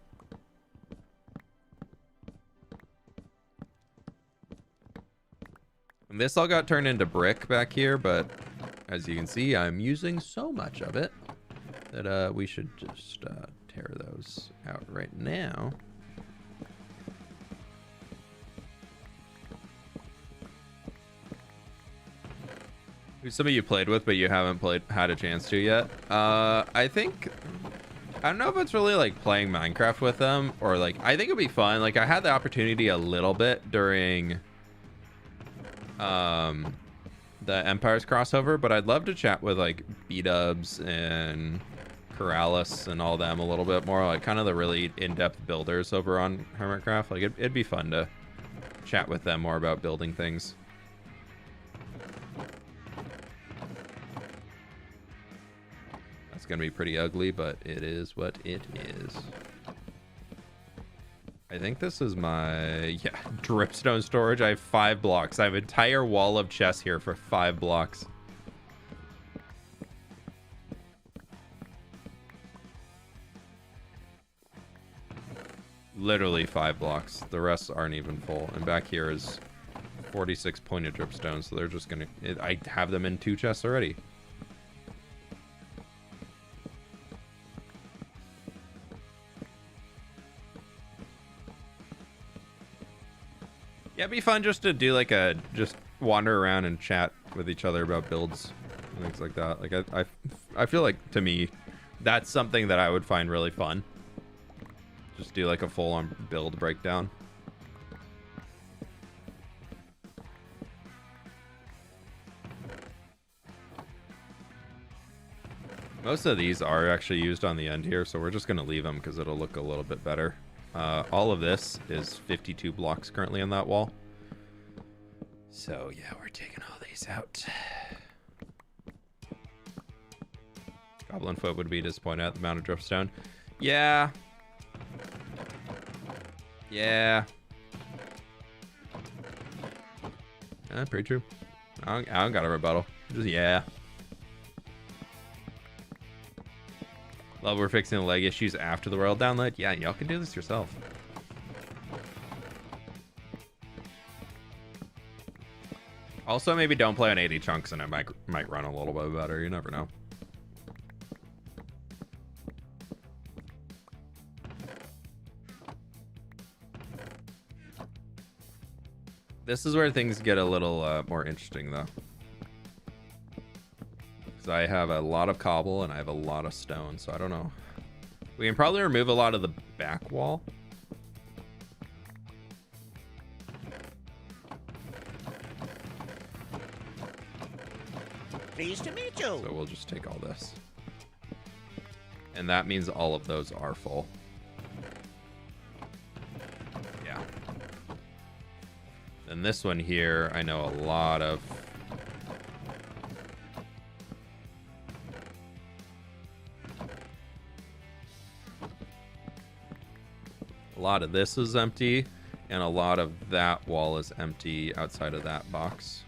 And this all got turned into brick back here, but as you can see, I'm using so much of it that we should just tear those out right now. Who some of you played with, but you haven't had a chance to yet? I don't know if it's really like playing Minecraft with them, or like I think it'd be fun. Like I had the opportunity a little bit during the Empires crossover, but I'd love to chat with like B-Dubs and Corrales and all them a little bit more, like kind of the really in-depth builders over on Hermitcraft. Like it'd be fun to chat with them more about building things. That's gonna be pretty ugly, but it is what it is. I think this is my dripstone storage. I have 5 blocks. I have an entire wall of chests here for 5 blocks. Literally 5 blocks. The rest aren't even full. And back here is 46 pointed dripstone, so they're just gonna... I have them in 2 chests already. Yeah, it'd be fun just to do like just wander around and chat with each other about builds and things like that. Like I feel like to me, that's something that I would find really fun. Just do like a full-on build breakdown. Most of these are actually used on the end here, so we're just gonna leave them because it'll look a little bit better. All of this is 52 blocks currently on that wall. So yeah, we're taking all these out. Goblin Foot would be disappointed at the amount of dripstone. Yeah. Yeah. Pretty true. I don't got a rebuttal. Just yeah. Love we're fixing the leg issues after the world download. Yeah, y'all can do this yourself. Also, maybe don't play on 80 chunks and it might run a little bit better. You never know. This is where things get a little more interesting, though. Because I have a lot of cobble and I have a lot of stone, so I don't know. We can probably remove a lot of the back wall. Pleased to meet you. So we'll just take all this. And that means all of those are full. Yeah. And this one here, I know a lot of... A lot of this is empty, and a lot of that wall is empty outside of that box.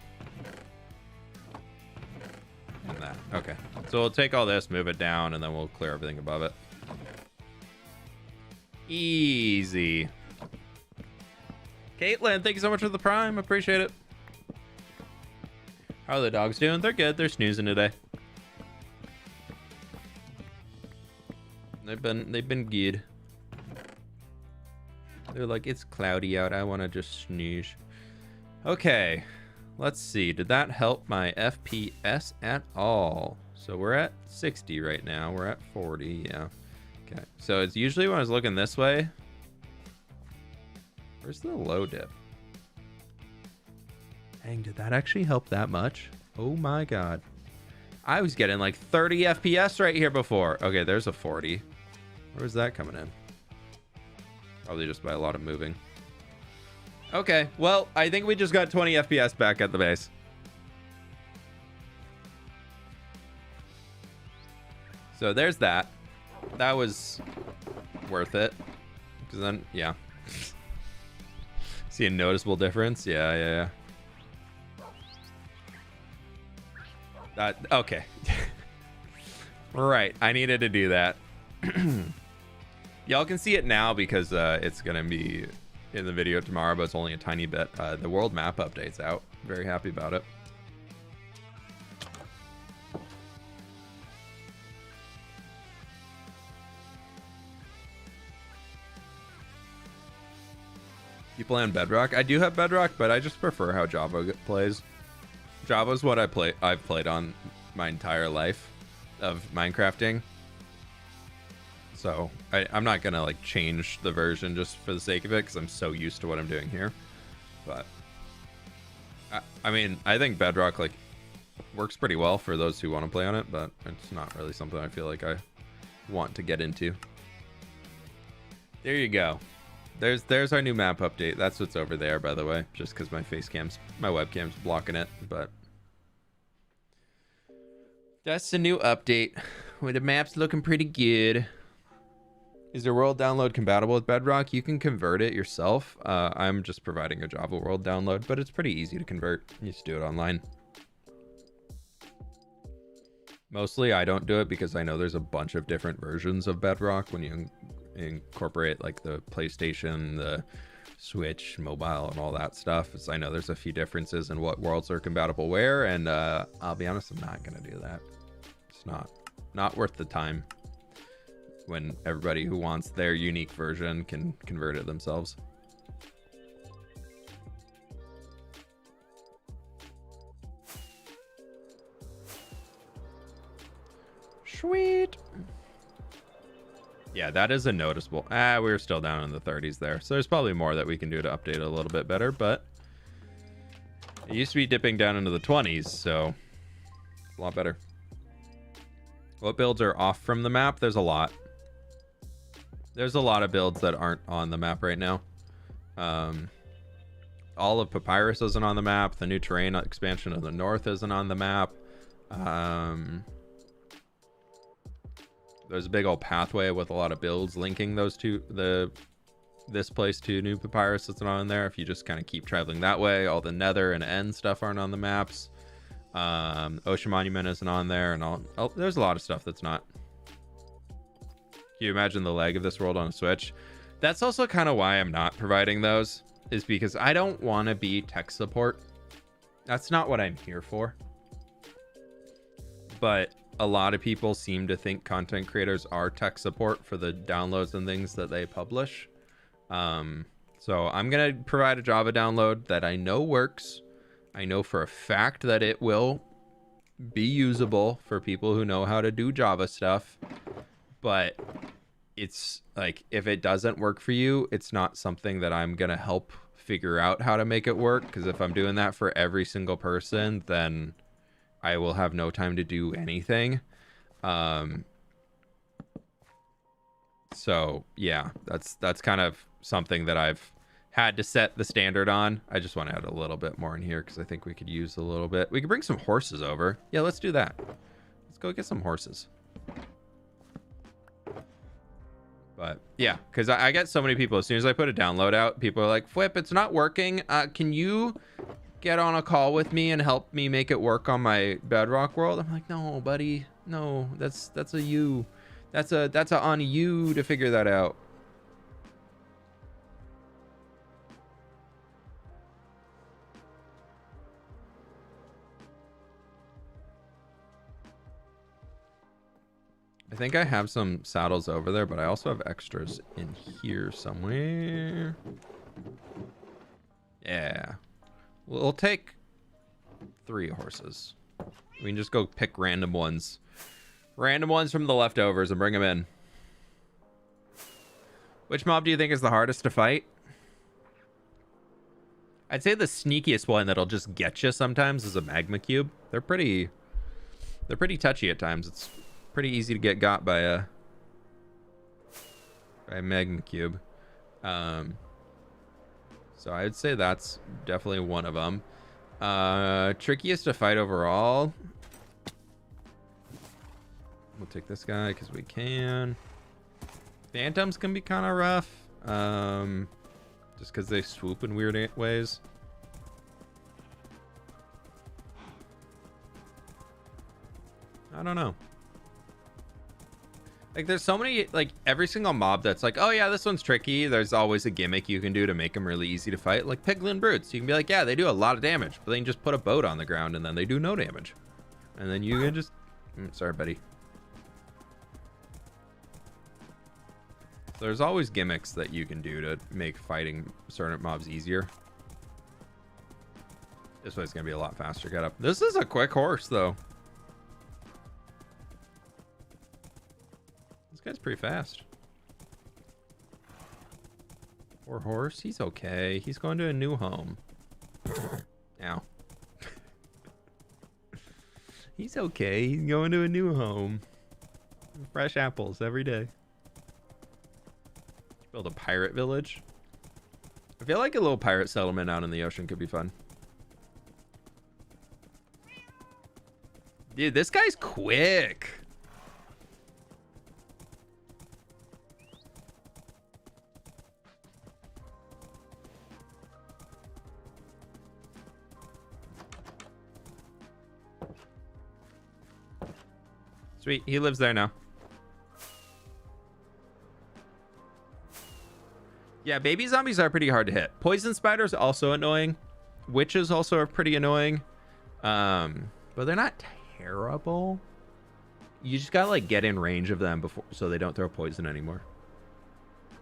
And that. Okay. So we'll take all this, move it down, and then we'll clear everything above it. Easy. Caitlin, thank you so much for the prime. Appreciate it. How are the dogs doing? They're good. They're snoozing today. they've been good. They're like, it's cloudy out. I want to just snooze. Okay, let's see. Did that help my FPS at all? So we're at 60 right now. We're at 40. Yeah. Okay. So it's usually when I was looking this way. Where's the low dip? Dang, did that actually help that much? Oh my god. I was getting like 30 FPS right here before. Okay, there's a 40. Where's that coming in? Probably just by a lot of moving. Okay, well, I think we just got 20 FPS back at the base. So there's that. That was worth it. Because then, yeah. See a noticeable difference? Yeah. Okay. Right, I needed to do that. Y'all can see it now because it's gonna be in the video tomorrow, but it's only a tiny bit. The world map update's out. Very happy about it. You play on Bedrock? I do have Bedrock, but I just prefer how Java plays. Java's what I've played on my entire life of Minecrafting. So I'm not gonna like change the version just for the sake of it because I'm so used to what I'm doing here. But I mean, I think Bedrock like works pretty well for those who want to play on it, but it's not really something I feel like I want to get into. There you go. There's our new map update. That's what's over there, by the way, just because my webcam's blocking it, but that's the new update. Well, the map's looking pretty good. Is your world download compatible with Bedrock? You can convert it yourself. I'm just providing a Java world download, but it's pretty easy to convert. You just do it online. Mostly I don't do it because I know there's a bunch of different versions of Bedrock when you incorporate like the PlayStation, the Switch, mobile, and all that stuff. So I know there's a few differences in what worlds are compatible where, and I'll be honest, I'm not gonna do that. It's not worth the time when everybody who wants their unique version can convert it themselves. Sweet. Yeah, that is a noticeable. We were still down in the 30s there. So there's probably more that we can do to update it a little bit better, but it used to be dipping down into the 20s, so a lot better. What builds are off from the map? There's a lot. There's a lot of builds that aren't on the map right now. All of Papyrus isn't on the map. The new terrain expansion of the north isn't on the map. There's a big old pathway with a lot of builds linking those two, this place to New Papyrus that's not on there. If you just kind of keep traveling that way, all the Nether and End stuff aren't on the maps. Ocean Monument isn't on there, and all there's a lot of stuff that's not. Can you imagine the lag of this world on a Switch? That's also kind of why I'm not providing those, is because I don't want to be tech support. That's not what I'm here for. But a lot of people seem to think content creators are tech support for the downloads and things that they publish. So I'm going to provide a Java download that I know works. I know for a fact that it will be usable for people who know how to do Java stuff. But it's like, if it doesn't work for you, it's not something that I'm going to help figure out how to make it work. Because if I'm doing that for every single person, then I will have no time to do anything. So yeah, that's kind of something that I've had to set the standard on. I just want to add a little bit more in here because I think we could use a little bit. We could bring some horses over. Yeah, let's do that. Let's go get some horses. But yeah, because I get so many people, as soon as I put a download out, people are like, fWhip, it's not working. Can you get on a call with me and help me make it work on my Bedrock world? I'm like, no, buddy, no, that's a you. That's a on you to figure that out. I think I have some saddles over there, but I also have extras in here somewhere. Yeah. We'll take 3 horses. We can just go pick random ones. Random ones from the leftovers and bring them in. Which mob do you think is the hardest to fight? I'd say the sneakiest one that'll just get you sometimes is a magma cube. They're pretty touchy at times. It's pretty easy to get got by a magma cube. So I'd say that's definitely one of them. Trickiest to fight overall. We'll take this guy because we can. Phantoms can be kind of rough. Just because they swoop in weird ways. I don't know. Like, there's so many, like, every single mob that's like, oh yeah, this one's tricky. There's always a gimmick you can do to make them really easy to fight. Like piglin brutes. You can be like, yeah, they do a lot of damage, but then you just put a boat on the ground and then they do no damage. And then you can just... sorry, buddy. There's always gimmicks that you can do to make fighting certain mobs easier. This way's gonna be a lot faster. Get up. This is a quick horse, though. This guy's pretty fast. Poor horse. He's okay. He's going to a new home. Ow. He's okay. He's going to a new home. Fresh apples every day. Build a pirate village. I feel like a little pirate settlement out in the ocean could be fun. Dude, this guy's quick. Sweet, he lives there now. Yeah, baby zombies are pretty hard to hit. Poison spiders also annoying. Witches also are pretty annoying. But they're not terrible. You just gotta like get in range of them before so they don't throw poison anymore.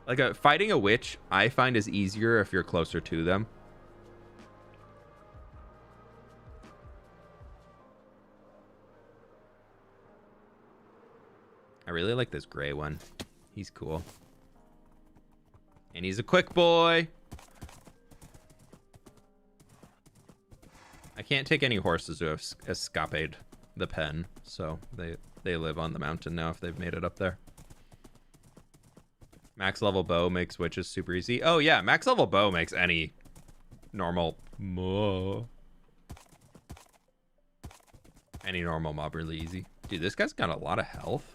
Like fighting a witch, I find is easier if you're closer to them. I really like this gray one. He's cool. And he's a quick boy. I can't take any horses who have escaped the pen, so they live on the mountain now if they've made it up there. Max level bow makes witches super easy. Oh yeah, max level bow makes any normal mob really easy. Dude, this guy's got a lot of health.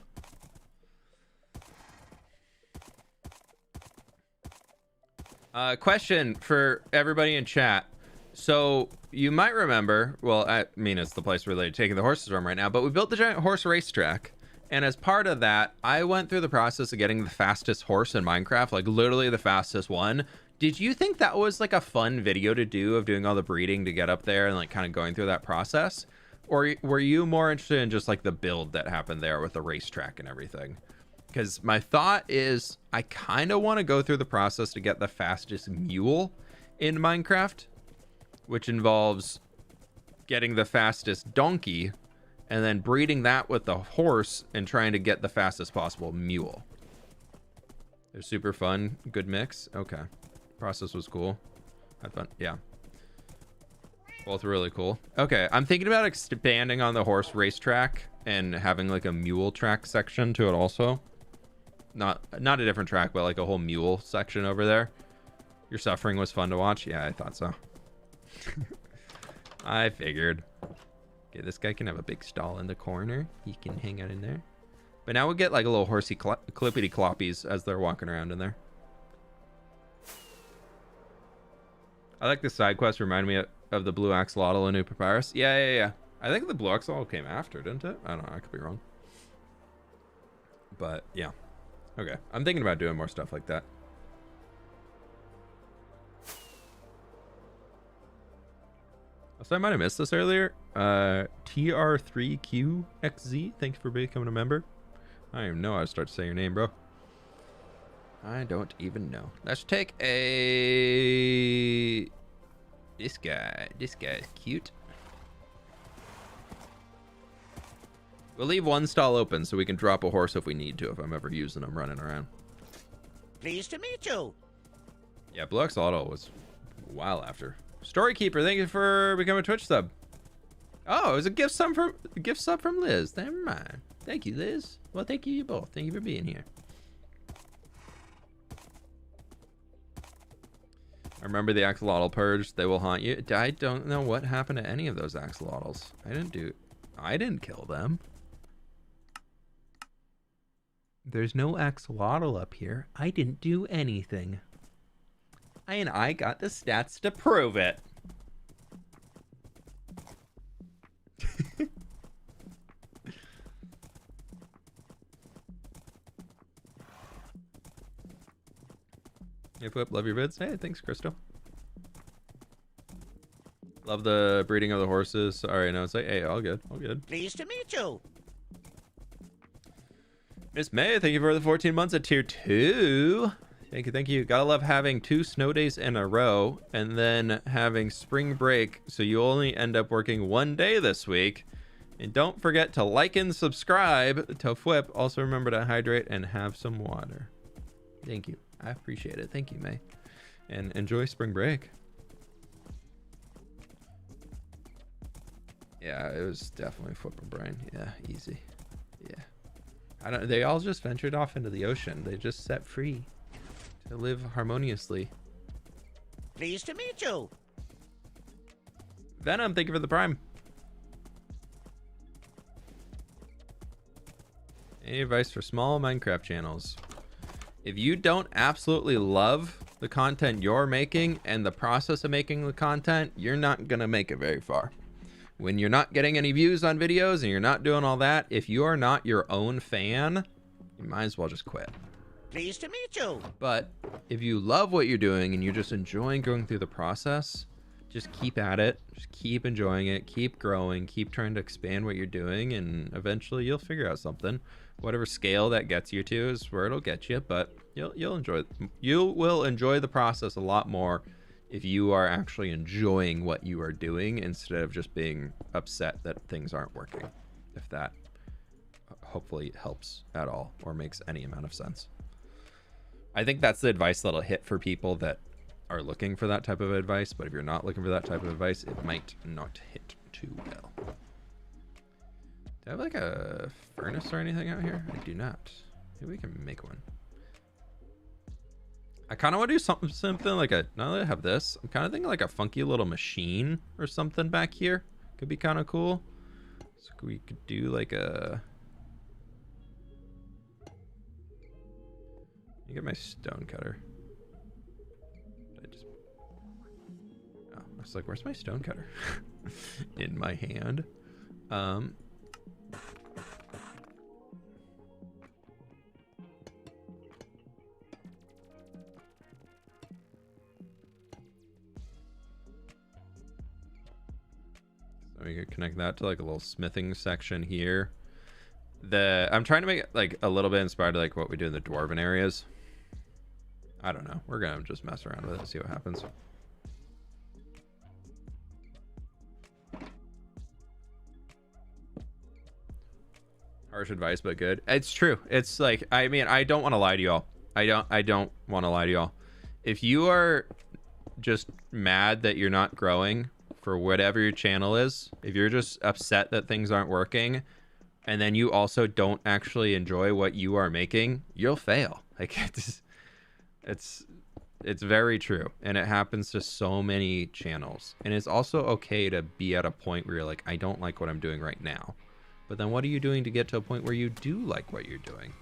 Question for everybody in chat. So you might remember, well, I mean, it's the place where they're taking the horses from right now, but we built the giant horse racetrack. And as part of that, I went through the process of getting the fastest horse in Minecraft, like literally the fastest one. Did you think that was like a fun video to do of doing all the breeding to get up there and like kind of going through that process? Or were you more interested in just like the build that happened there with the racetrack and everything? Because my thought is I kind of want to go through the process to get the fastest mule in Minecraft, which involves getting the fastest donkey and then breeding that with the horse and trying to get the fastest possible mule. They're super fun. Good mix. Okay. Process was cool. Had fun. Yeah. Both really cool. Okay. I'm thinking about expanding on the horse racetrack and having like a mule track section to it also. Not a different track, but like a whole mule section over there. Your suffering was fun to watch. Yeah, I thought so. I figured. Okay, this guy can have a big stall in the corner. He can hang out in there. But now we'll get like a little horsey clippity cloppies as they're walking around in there. I like the side quest. Remind me of the blue axolotl in New Papyrus. Yeah. I think the blue axolotl came after, didn't it? I don't know. I could be wrong. But yeah. Okay. I'm thinking about doing more stuff like that. So I might have missed this earlier. TR3QXZ, thanks for becoming a member. I don't even know how to start to say your name, bro. I don't even know. Let's take a... This guy. This guy's cute. We'll leave one stall open so we can drop a horse if we need to, if I'm ever using them running around. Pleased to meet you. Yeah, Blue Axolotl was a while after. Storykeeper, thank you for becoming a Twitch sub. Oh, it was a gift sub from Liz. Never mind. Thank you, Liz. Well, thank you both. Thank you for being here. I remember the axolotl purge. They will haunt you. I don't know what happened to any of those axolotls. I didn't kill them. There's no axolotl up here. I didn't do anything. And I got the stats to prove it. Hey, fWhip, love your vids. Hey, thanks, Crystal. Love the breeding of the horses. All right, now it's like, hey, all good, all good. Pleased to meet you. Miss May, thank you for the 14 months at tier 2. Thank you, thank you. Gotta love having 2 snow days in a row and then having spring break, so you only end up working 1 day this week. And don't forget to like and subscribe to fWhip. Also remember to hydrate and have some water. Thank you. I appreciate it. Thank you, May. And enjoy spring break. Yeah, it was definitely fWhip and Brian. Yeah, easy. Yeah. They all just ventured off into the ocean. They just set free to live harmoniously. Pleased to meet you. Venom, thank you for the prime. Any advice for small Minecraft channels? If you don't absolutely love the content you're making and the process of making the content, you're not gonna make it very far. When you're not getting any views on videos and you're not doing all that, if you are not your own fan, you might as well just quit. Pleased to meet you. But if you love what you're doing and you're just enjoying going through the process, just keep at it. Just keep enjoying it. Keep growing. Keep trying to expand what you're doing, and eventually you'll figure out something. Whatever scale that gets you to is where it'll get you. But you will enjoy the process a lot more if you are actually enjoying what you are doing instead of just being upset that things aren't working. If that hopefully helps at all or makes any amount of sense. I think that's the advice that'll hit for people that are looking for that type of advice, but if you're not looking for that type of advice, it might not hit too well. Do I have like a furnace or anything out here? I do not. Maybe we can make one. I kind of want to do something like now that I have this, I'm kind of thinking like a funky little machine or something back here. Could be kind of cool. So we could do like a... Let me get my stone cutter. I was like, where's my stone cutter? In my hand. So we could connect that to like a little smithing section here. I'm trying to make it like a little bit inspired to like what we do in the dwarven areas. I don't know. We're gonna just mess around with it and see what happens. Harsh advice, but good. It's true. It's like, I mean, I don't want to lie to y'all. I don't want to lie to y'all. If you are just mad that you're not growing for whatever your channel is, if you're just upset that things aren't working, and then you also don't actually enjoy what you are making, you'll fail. Like it's very true, and it happens to so many channels. And it's also okay to be at a point where you're like, I don't like what I'm doing right now. But then what are you doing to get to a point where you do like what you're doing?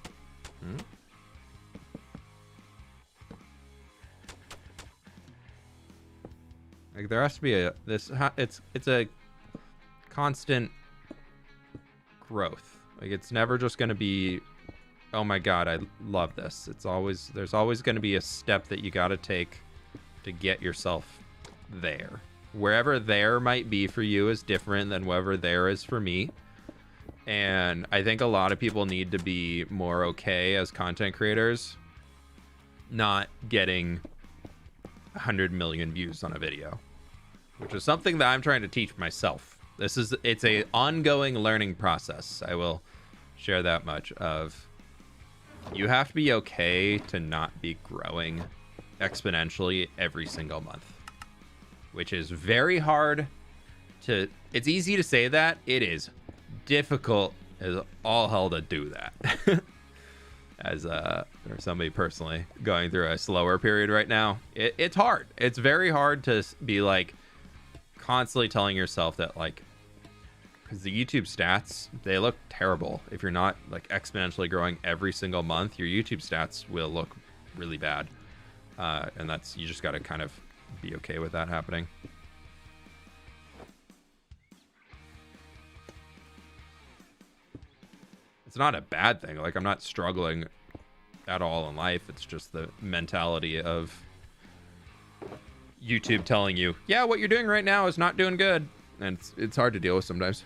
Like there has to be it's a constant growth. Like it's never just going to be, oh my god, I love this. There's always going to be a step that you got to take to get yourself there. Wherever there might be for you is different than wherever there is for me. And I think a lot of people need to be more okay as content creators not getting 100 million views on a video, which is something that I'm trying to teach myself. It's a ongoing learning process. I will share that much of you have to be okay to not be growing exponentially every single month, which is very hard to, it's easy to say that. It is difficult as all hell to do that. As or somebody personally going through a slower period right now, it's hard. It's very hard to be like constantly telling yourself that, like, because the YouTube stats, they look terrible. If you're not like exponentially growing every single month, your YouTube stats will look really bad. And that's, you just got to kind of be okay with that happening. It's not a bad thing. Like, I'm not struggling at all in life. It's just the mentality of YouTube telling you, yeah, what you're doing right now is not doing good. And it's hard to deal with sometimes.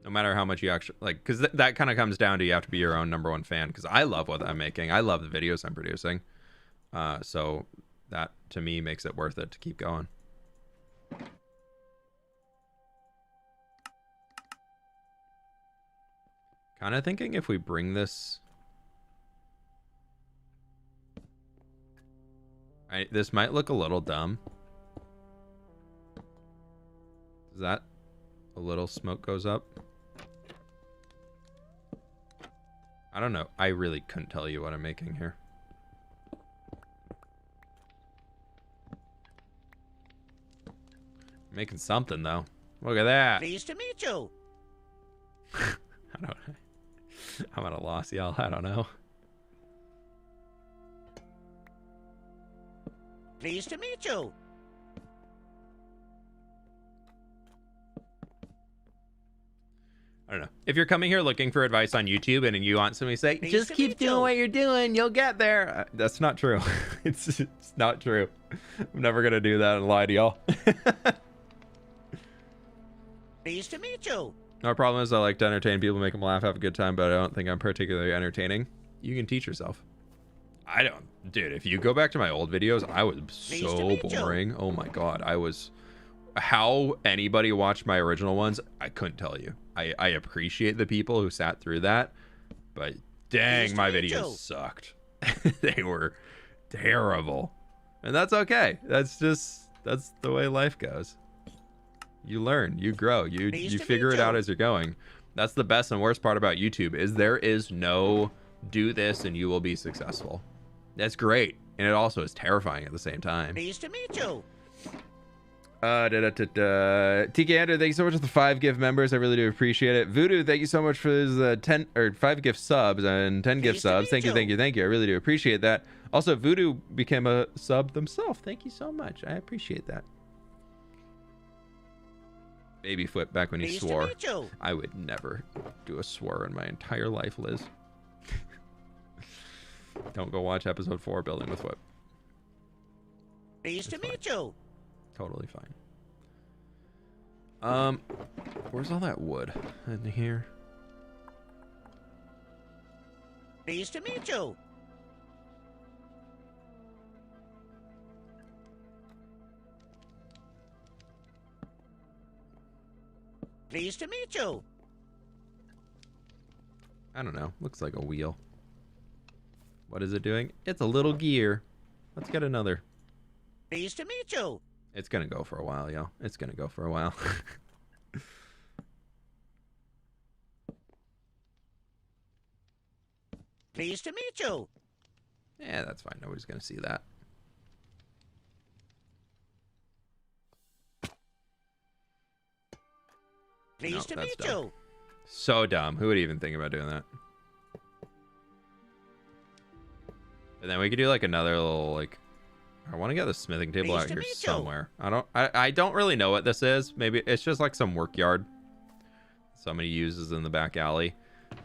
No matter how much you actually like, because that kind of comes down to, you have to be your own #1 fan. Because I love what I'm making. I love the videos I'm producing. So that to me makes it worth it to keep going. Kind of thinking if we bring this, this might look a little dumb. Is that a little smoke goes up? I don't know. I really couldn't tell you what I'm making here. I'm making something though. Look at that. Pleased to meet you. I don't. I'm at a loss, y'all. I don't know. Pleased to meet you. I don't know. If you're coming here looking for advice on YouTube and you want somebody to say, just keep doing what you're doing, you'll get there. That's not true. It's not true. I'm never going to do that and lie to y'all. Pleased to meet you. Our problem is I like to entertain people, make them laugh, have a good time, but I don't think I'm particularly entertaining. You can teach yourself. I don't. Dude, if you go back to my old videos, I was so boring. Oh my God. I was... How anybody watched my original ones, I couldn't tell you. I appreciate the people who sat through that, but dang, my videos sucked. They were terrible. And that's okay. That's the way life goes. You learn, you grow, you figure it out as you're going. That's the best and worst part about YouTube, is there is no do this and you will be successful. That's great. And it also is terrifying at the same time. Pleased to meet you. TK Andrew, thank you so much for the 5 gift members. I really do appreciate it. Voodoo, thank you so much for the 10 or 5 gift subs and 10 gift subs. Thank you. I really do appreciate that. Also, Voodoo became a sub themselves. Thank you so much. I appreciate that. Baby fWhip back when he swore. I would never do a swear in my entire life, Liz. Don't go watch episode 4, Building with fWhip. Pleased to meet you. Totally fine. Where's all that wood in here? Pleased to meet you. Pleased to meet you. I don't know. Looks like a wheel. What is it doing? It's a little gear. Let's get another. Pleased to meet you. It's gonna go for a while, yo. It's gonna go for a while. Pleased to meet you. Yeah, that's fine. Nobody's gonna see that. Pleased to meet dumb. you. So dumb. Who would even think about doing that? And then we could do like another little like. I want to get the smithing table out here somewhere. I don't really know what this is. Maybe it's just like some workyard somebody uses in the back alley.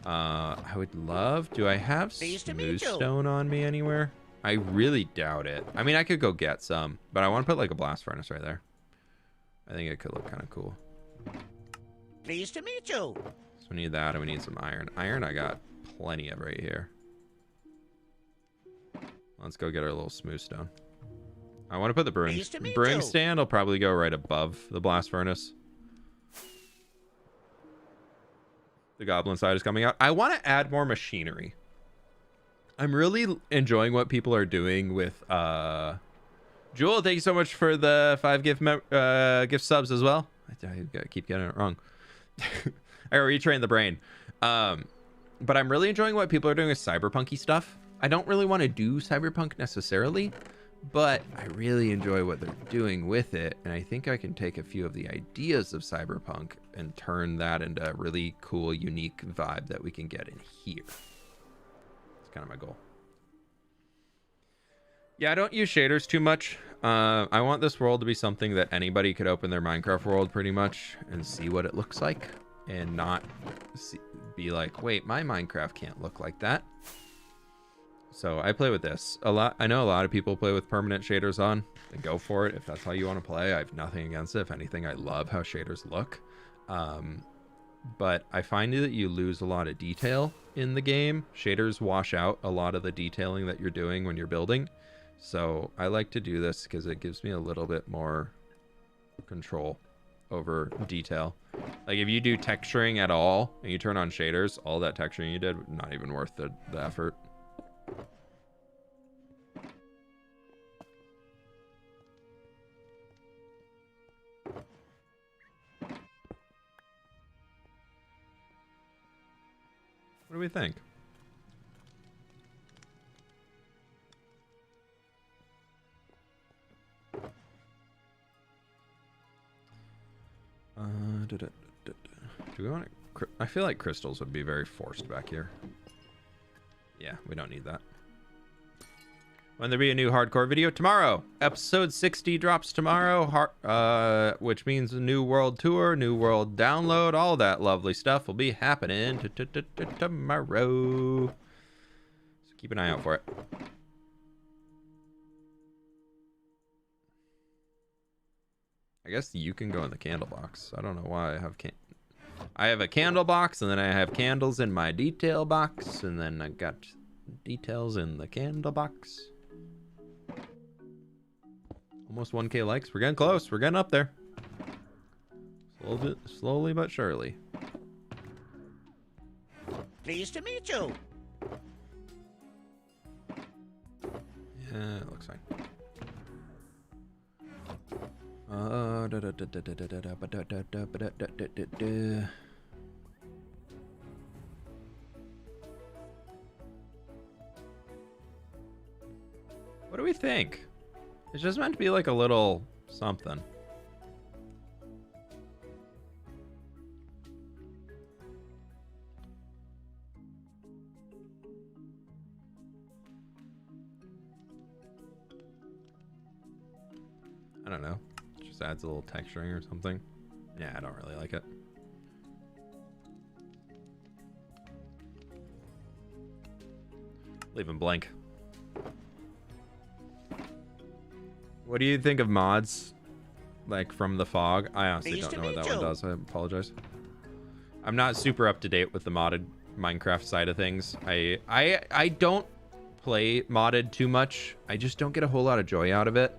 I would love. Do I have smooth stone on me anywhere? I really doubt it. I mean, I could go get some, but I want to put like a blast furnace right there. I think it could look kind of cool. Pleased to meet you. So we need that, and we need some iron. Iron I got plenty of right here. Let's go get our little smooth stone. I want to put the brewing stand. Will probably go right above the blast furnace. The goblin side is coming out. I want to add more machinery. I'm really enjoying what people are doing with Jewel. Thank you so much for the 5 gift subs as well. I keep getting it wrong. I retrained the brain. But I'm really enjoying what people are doing with cyberpunky stuff. I don't really want to do cyberpunk necessarily, but I really enjoy what they're doing with it, and I think I can take a few of the ideas of cyberpunk and turn that into a really cool, unique vibe that we can get in here. It's kind of my goal. Yeah, I don't use shaders too much. I want this world to be something that anybody could open their Minecraft world pretty much and see what it looks like, and not be like, wait, my Minecraft can't look like that. So I play with this a lot. I know a lot of people play with permanent shaders on, and go for it if that's how you want to play. I have nothing against it. If anything, I love how shaders look. But I find that you lose a lot of detail in the game. Shaders wash out a lot of the detailing that you're doing when you're building. So I like to do this because it gives me a little bit more control over detail. Like if you do texturing at all and you turn on shaders, all that texturing you did, not even worth the effort. What do we think? Do we want to? I feel like crystals would be very forced back here. Yeah, we don't need that. When there be a new hardcore video tomorrow, episode 60 drops tomorrow, which means a new world tour, new world download, all that lovely stuff will be happening tomorrow. So keep an eye out for it. I guess you can go in the candle box. I don't know why I have a candle box, and then I have candles in my detail box, and then I got details in the candle box. Almost 1K likes. We're getting close. We're getting up there. Slowly but surely. Pleased to meet you. Yeah, it looks fine. What do we think? It's just meant to be like a little something. I don't know. Just adds a little texturing or something. Yeah, I don't really like it. Leave him blank. What do you think of mods? Like from the fog? I honestly don't know what that one does. I apologize. I'm not super up to date with the modded Minecraft side of things. I don't play modded too much. I just don't get a whole lot of joy out of it.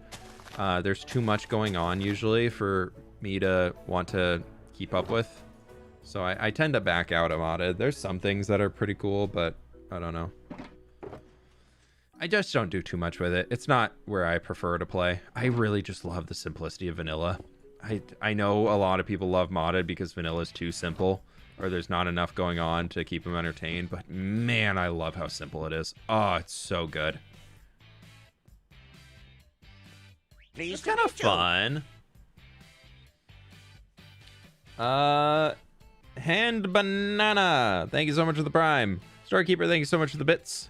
There's too much going on usually for me to want to keep up with. So I tend to back out of modded. There's some things that are pretty cool, but I don't know. I just don't do too much with it. It's not where I prefer to play. I really just love the simplicity of vanilla. I know a lot of people love modded because vanilla is too simple, or there's not enough going on to keep them entertained, but man, I love how simple it is. Oh, it's so good. It's kind of fun. Hand Banana, thank you so much for the Prime. Storekeeper, thank you so much for the bits.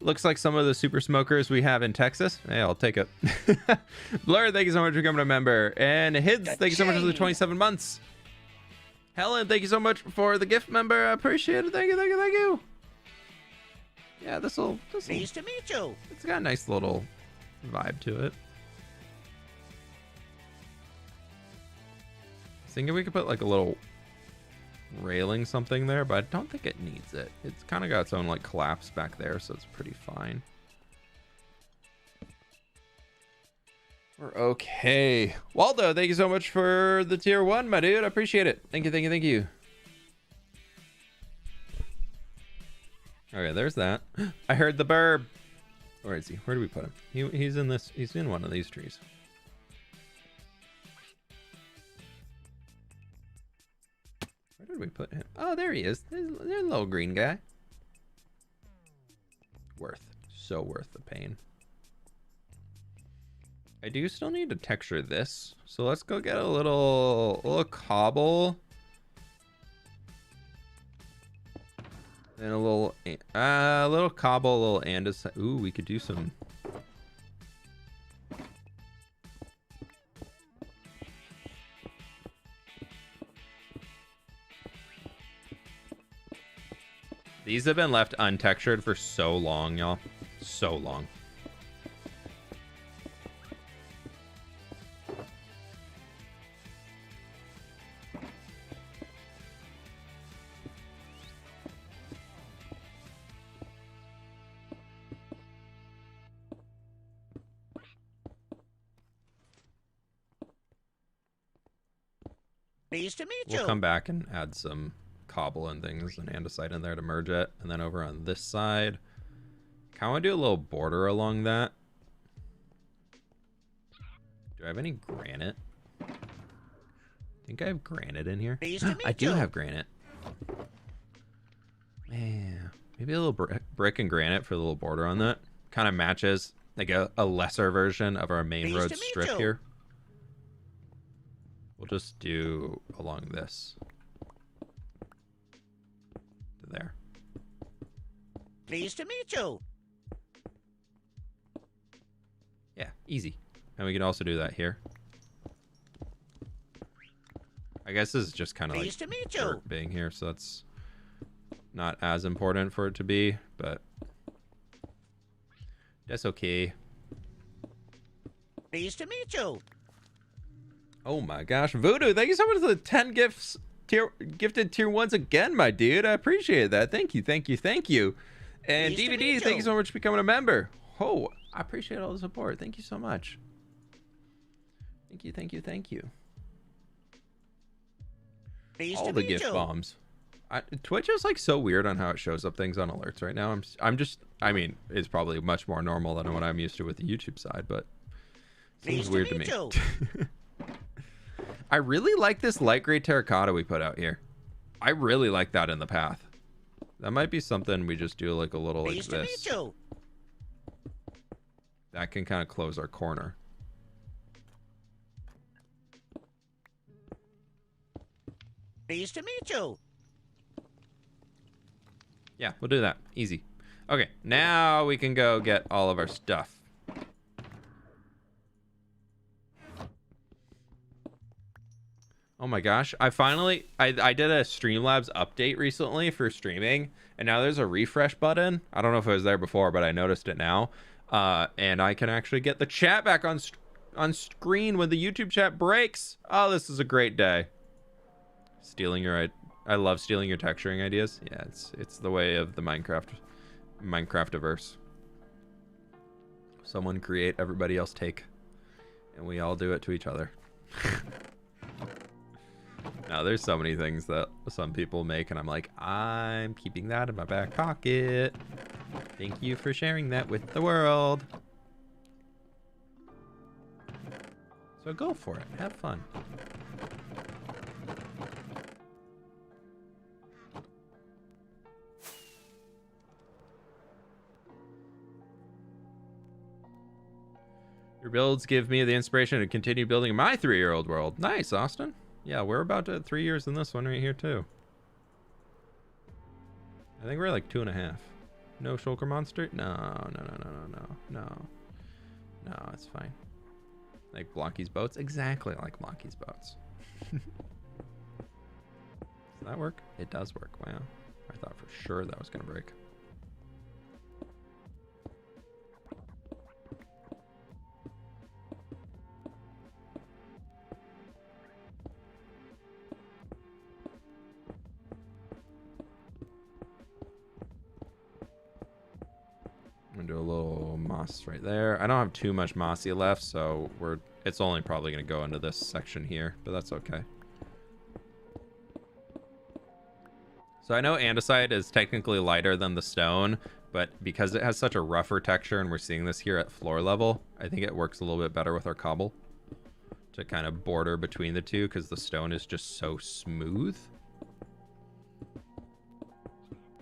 Looks like some of the super smokers we have in Texas. Hey, I'll take it. Blur, thank you so much for becoming a member. And Hids, thank you so much for the 27 months. Helen, thank you so much for the gift member. I appreciate it. Thank you, thank you, thank you. Yeah, this'll Pleased to meet you. It's got a nice little vibe to it. thinking we could put like a little railing something there, but I don't think it needs it. It's kind of got its own like collapse back there, so it's pretty fine. We're okay. Waldo, thank you so much for the tier 1, my dude. I appreciate it. Thank you, thank you, thank you. Okay, there's that. I heard the burb. Where is he? Where do we put him? He's in this. He's in one of these trees. Where did we put him? Oh, there he is. There's a little green guy. So worth the pain. I do still need to texture this, so let's go get a little cobble. And a little cobble, a little andesite. Ooh, we could do some. These have been left untextured for so long, y'all. So long. Pleased to meet you. We'll come back and add some cobble and things and andesite in there to merge it. And then over on this side, kind of do a little border along that. Do I have any granite? I think I have granite in here. Pleased to meet I do you. have granite. Man, maybe a little brick and granite for a little border on that. Kind of matches like a lesser version of our main Pleased road to meet strip you. here. We'll just do along this. To there. Pleased to meet you. Yeah, easy. And we can also do that here. I guess this is just kind of like Pleased to meet you. dirt being here, so that's not as important for it to be, but that's okay. Pleased to meet you. Oh my gosh, Voodoo, thank you so much for the 10 gifts, gifted tier 1s again, my dude. I appreciate that. Thank you, thank you, thank you. And Pleased to DVD, meet thank you you. so much for becoming a member. Oh, I appreciate all the support. Thank you so much. Thank you, thank you, thank you. Pleased All to the meet gift you. bombs. Twitch is like so weird on how it shows up things on alerts right now. I mean, it's probably much more normal than what I'm used to with the YouTube side, but it seems Pleased weird to to meet me. you. I really like this light gray terracotta we put out here. I really like that in the path. That might be something we just do like a little like Pleased to this. meet you. That can kind of close our corner. Pleased to meet you. Yeah, we'll do that. Easy. Okay, now we can go get all of our stuff. Oh my gosh, I did a Streamlabs update recently for streaming, and now there's a refresh button. I don't know if it was there before, but I noticed it now. And I can actually get the chat back on screen when the YouTube chat breaks. Oh, this is a great day. I love stealing your texturing ideas. Yeah, it's the way of the Minecraftiverse. Someone create, everybody else take, and we all do it to each other. Now, there's so many things that some people make, and I'm like, I'm keeping that in my back pocket. Thank you for sharing that with the world. So go for it. Have fun. Your builds give me the inspiration to continue building my 3-year-old world. Nice, Austin. Yeah, we're about to 3 years in this one right here, too. I think we're like 2.5. No shulker monster? No, it's fine. Like Blocky's boats? Exactly like Blocky's boats. Does that work? It does work. Wow. I thought for sure that was going to break. I'm gonna do a little moss right there. I don't have too much mossy left, so it's only probably gonna go into this section here, but that's okay. So I know andesite is technically lighter than the stone, but because it has such a rougher texture, and we're seeing this here at floor level, I think it works a little bit better with our cobble to kind of border between the two, because the stone is just so smooth.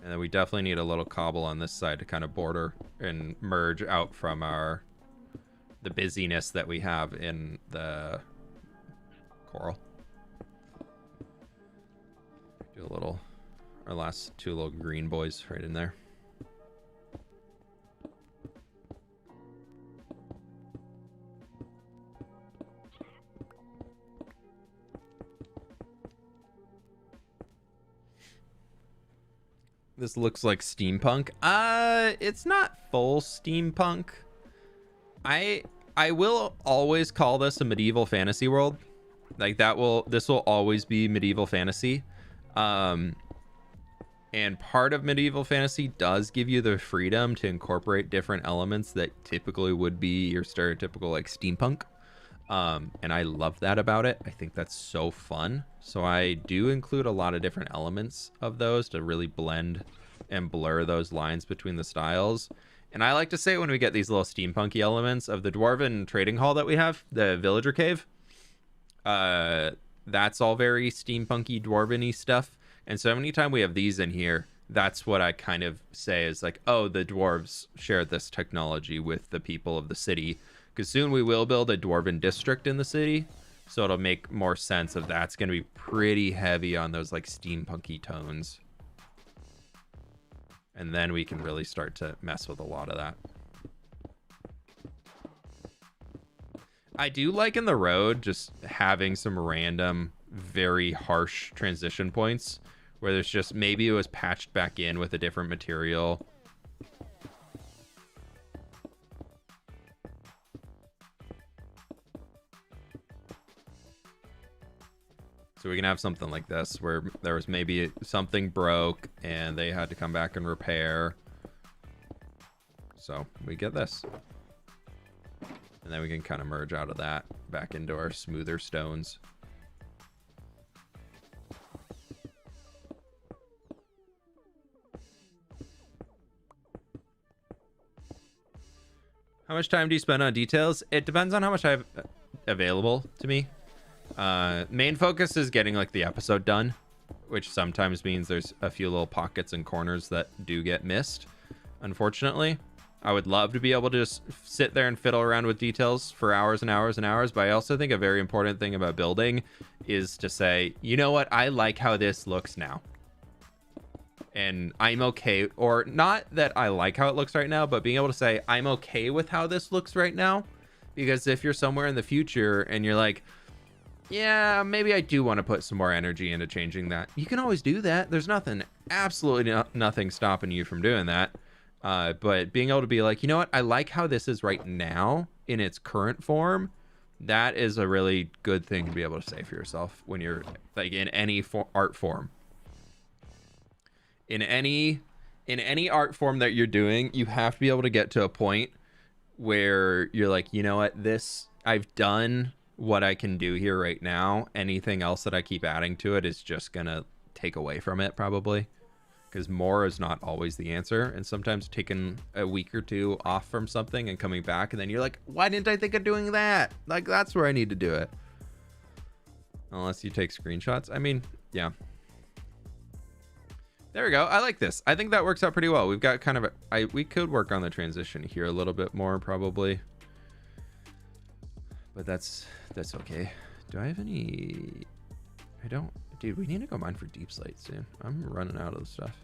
And then we definitely need a little cobble on this side to kind of border and merge out from the busyness that we have in the coral. Do a little, our last two little green boys right in there. This looks like steampunk. It's not full steampunk. I will always call this a medieval fantasy world. Like this will always be medieval fantasy. And part of medieval fantasy does give you the freedom to incorporate different elements that typically would be your stereotypical like steampunk. And I love that about it. I think that's so fun. So I do include a lot of different elements of those to really blend and blur those lines between the styles. And I like to say when we get these little steampunky elements of the dwarven trading hall that we have, the villager cave, that's all very steampunky, dwarven-y stuff. And so anytime we have these in here, that's what I kind of say is like, oh, the dwarves shared this technology with the people of the city. Because soon we will build a dwarven district in the city. So it'll make more sense of that's going to be pretty heavy on those like steampunky tones. And then we can really start to mess with a lot of that. I do like in the road just having some random, very harsh transition points where there's just maybe it was patched back in with a different material. So we can have something like this where there was maybe something broke and they had to come back and repair. So we get this. And then we can kind of merge out of that back into our smoother stones. How much time do you spend on details? It depends on how much I have available to me. Main focus is getting like the episode done, which sometimes means there's a few little pockets and corners that do get missed. Unfortunately, I would love to be able to just sit there and fiddle around with details for hours and hours and hours. But I also think a very important thing about building is to say, you know what? I like how this looks now. And I'm okay, or not that I like how it looks right now, but being able to say, I'm okay with how this looks right now. Because if you're somewhere in the future and you're like, yeah, maybe I do want to put some more energy into changing that, you can always do that. There's nothing, absolutely nothing stopping you from doing that. But being able to be like, you know what? I like how this is right now in its current form. That is a really good thing to be able to say for yourself when you're like in any art form. In any art form that you're doing, you have to be able to get to a point where you're like, you know what? I've done what I can do here right now. Anything else that I keep adding to it is just gonna take away from it probably, because more is not always the answer. And sometimes taking a week or two off from something and coming back, and then you're like, why didn't I think of doing that? Like, that's where I need to do it. Unless you take screenshots. I mean, yeah. There we go. I like this. I think that works out pretty well. We've got kind of we could work on the transition here a little bit more probably, but that's okay. Do I have any? I don't. Dude, we need to go mine for deep slate soon. I'm running out of the stuff.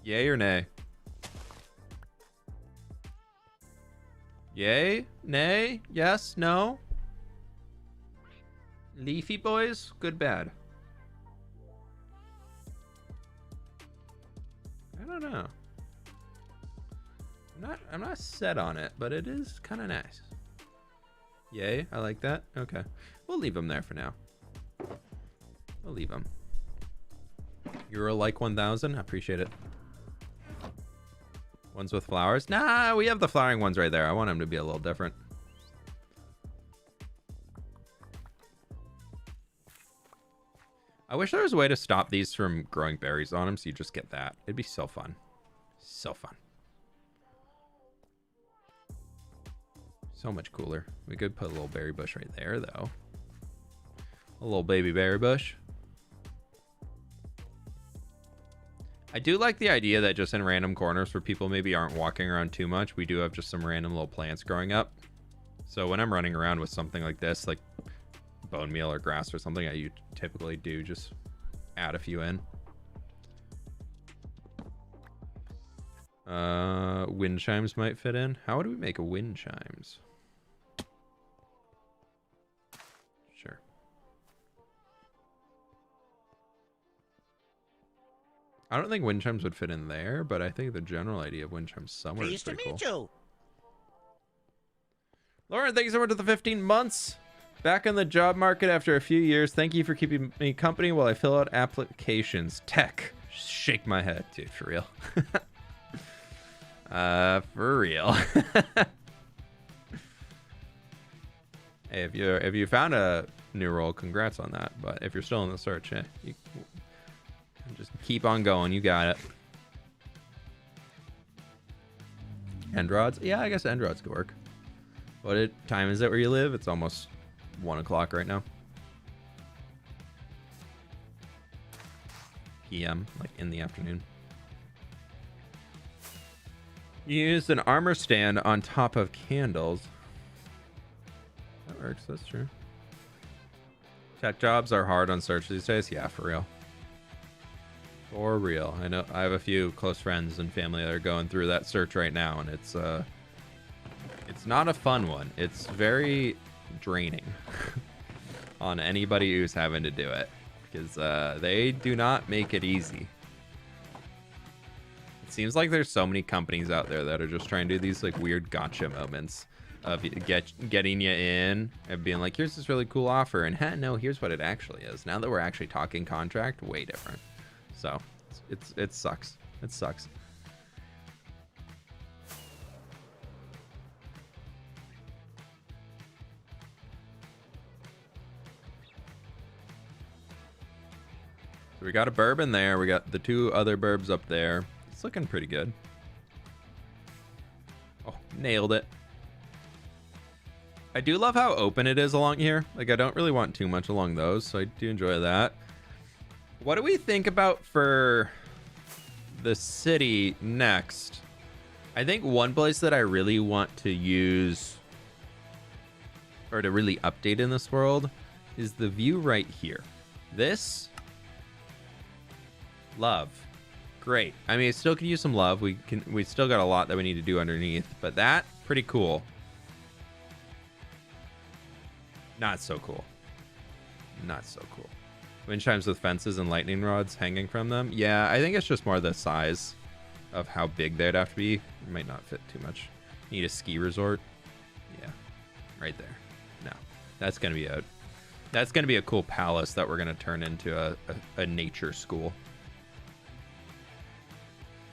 Yay or nay? Yay? Nay? Yes? No? Leafy boys? Good, bad. don't know. I'm not set on it, but it is kind of nice. Yay, I like that. Okay, we'll leave them there for now. We'll leave them. You're a like 1000. I appreciate it. Ones with flowers? Nah, we have the flowering ones right there. I want them to be a little different. I wish there was a way to stop these from growing berries on them so you just get that. It'd be so fun. So fun. So much cooler. We could put a little berry bush right there, though. A little baby berry bush. I do like the idea that just in random corners where people maybe aren't walking around too much, we do have just some random little plants growing up. So when I'm running around with something like this, like bone meal or grass or something, I typically do just add a few in. Wind chimes might fit in. How would we make a wind chimes? Sure. I don't think wind chimes would fit in there, but I think the general idea of wind chimes somewhere is pretty cool. Pleased to meet you. Lauren, thank you so much for the 15 months. Back in the job market after a few years. Thank you for keeping me company while I fill out applications. Tech. Shake my head, dude, for real. For real. Hey, if you found a new role, congrats on that. But if you're still in the search, you just keep on going. You got it. End rods? Yeah, I guess end rods could work. What time is it where you live? It's almost 1 o'clock right now. PM, like in the afternoon. You used an armor stand on top of candles. That works, that's true. Tech jobs are hard on search these days. Yeah, for real. For real. I know I have a few close friends and family that are going through that search right now, and it's not a fun one. It's very draining on anybody who's having to do it, because they do not make it easy. It seems like there's so many companies out there that are just trying to do these like weird gotcha moments of getting you in and being like, here's this really cool offer, and no, here's what it actually is. Now that we're actually talking contract, way different. So it sucks. It sucks. So we got a bourbon there. We got the 2 other burbs up there. It's looking pretty good. Oh, nailed it. I do love how open it is along here. Like, I don't really want too much along those, so I do enjoy that. What do we think about for the city next? I think one place that I really want to use or to really update in this world is the view right here. This love. Great. I mean, it still could use some love. We still got a lot that we need to do underneath, but that pretty cool. Not so cool. Not so cool. Wind chimes with fences and lightning rods hanging from them. Yeah, I think it's just more the size of how big they'd have to be. It might not fit too much. Need a ski resort. Yeah, right there. No, that's gonna be a cool palace that we're gonna turn into a nature school.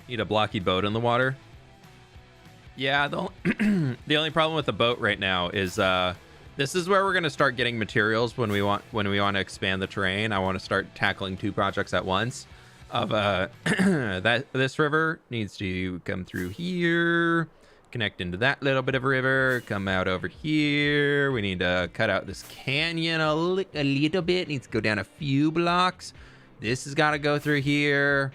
Need a blocky boat in the water. Yeah, the only problem with the boat right now is this is where we're going to start getting materials when we want to expand the terrain. I want to start tackling 2 projects at once. Of this river needs to come through here, connect into that little bit of river, come out over here. We need to cut out this canyon a little bit. Needs to go down a few blocks. This has got to go through here.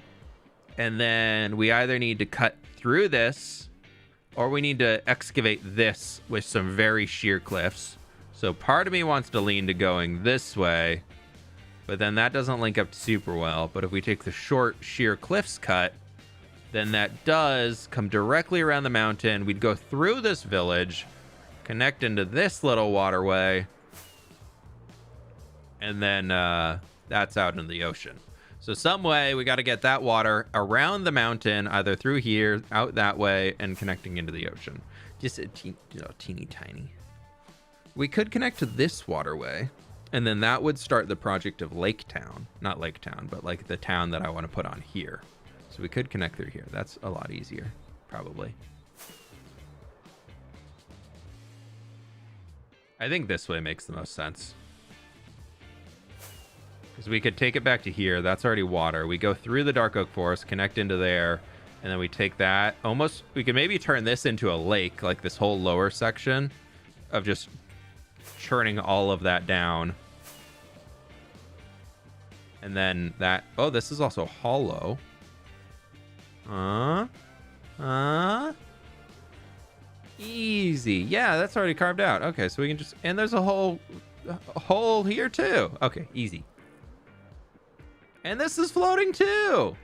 And then we either need to cut through this or we need to excavate this with some very sheer cliffs. So part of me wants to lean to going this way, but then that doesn't link up super well. But if we take the short sheer cliffs cut, then that does come directly around the mountain. We'd go through this village, connect into this little waterway, and then that's out in the ocean. So some way we got to get that water around the mountain, either through here, out that way, and connecting into the ocean. Just a teeny tiny. We could connect to this waterway, and then that would start the project of Lake Town. Not Lake Town, but like the town that I want to put on here. So we could connect through here. That's a lot easier, probably. I think this way makes the most sense. Because we could take it back to here. That's already water. We go through the Dark Oak Forest, connect into there, and then we take that. Almost, we could maybe turn this into a lake, like this whole lower section of just churning all of that down. And then that, oh, this is also hollow. Easy. Yeah, that's already carved out. Okay, so we can just, and there's a hole here too. Okay, easy. And this is floating too.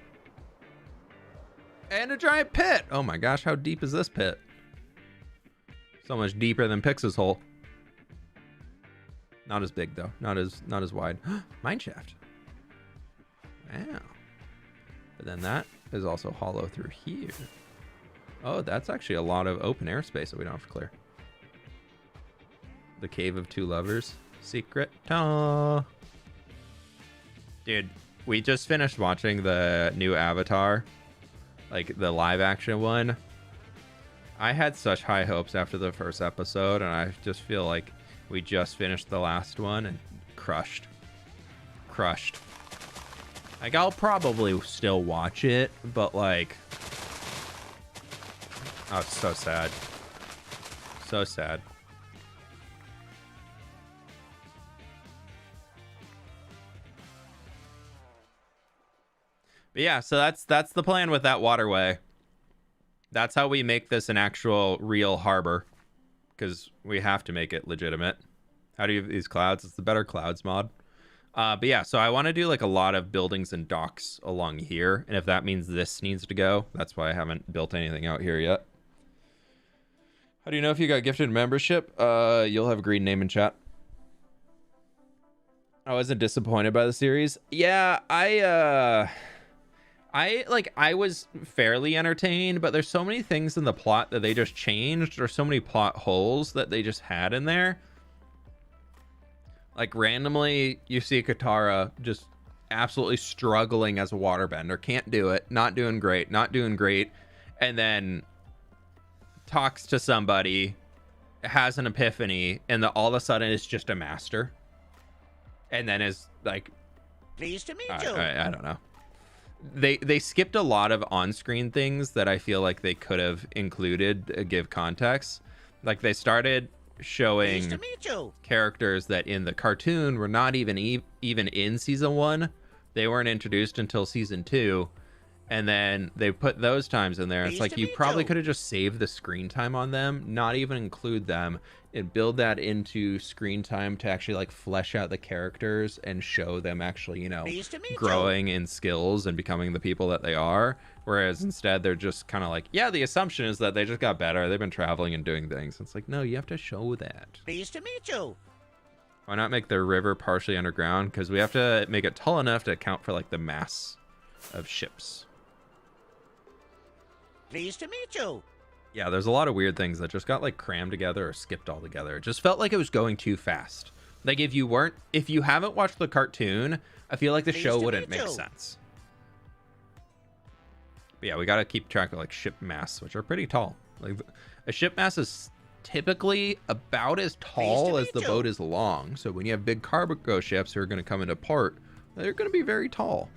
And a giant pit. Oh my gosh, how deep is this pit? So much deeper than Pix's hole. Not as big though. Not as wide. Mine shaft. Wow. But then that is also hollow through here. Oh, that's actually a lot of open airspace that we don't have to clear. The Cave of Two Lovers. Secret. Ta. Dude, we just finished watching the new Avatar. Like the live action one. I had such high hopes after the first episode, and I just feel like we just finished the last one and crushed. Like, I'll probably still watch it, but like, oh, it's so sad. So sad. But yeah, so that's the plan with that waterway. That's how we make this an actual real harbor, because we have to make it legitimate. How do you have these clouds? It's the Better Clouds mod. But yeah, so I want to do like a lot of buildings and docks along here, and if that means this needs to go, that's why I haven't built anything out here yet. How do you know if you got gifted membership? You'll have a green name in chat. I wasn't disappointed by the series. Yeah, I was fairly entertained, but there's so many things in the plot that they just changed, or so many plot holes that they just had in there. Like, randomly, you see Katara just absolutely struggling as a waterbender. Can't do it. Not doing great. And then talks to somebody, has an epiphany, and all of a sudden is just a master. And then is like... Pleased to meet you. I don't know. They skipped a lot of on-screen things that I feel like they could have included to give context. Like, they started showing characters that in the cartoon were not even in season 1. They weren't introduced until season 2, and then they put those times in there. It's like, you probably could have just saved the screen time on them, not even include them, and build that into screen time to actually like flesh out the characters and show them actually, you know, growing in skills and becoming the people that they are. Whereas instead they're just kind of like, yeah, the assumption is that they just got better. They've been traveling and doing things. It's like, no, you have to show that. Pleased to meet you. Why not make the river partially underground? Because we have to make it tall enough to account for like the mass of ships. Pleased to meet you. Yeah, there's a lot of weird things that just got like crammed together or skipped altogether. It just felt like it was going too fast. Like, if you haven't watched the cartoon, I feel like the show wouldn't make sense. But yeah, we got to keep track of like ship mass, which are pretty tall. Like, a ship mass is typically about as tall as the boat is long. So when you have big cargo ships who are going to come into port, they're going to be very tall.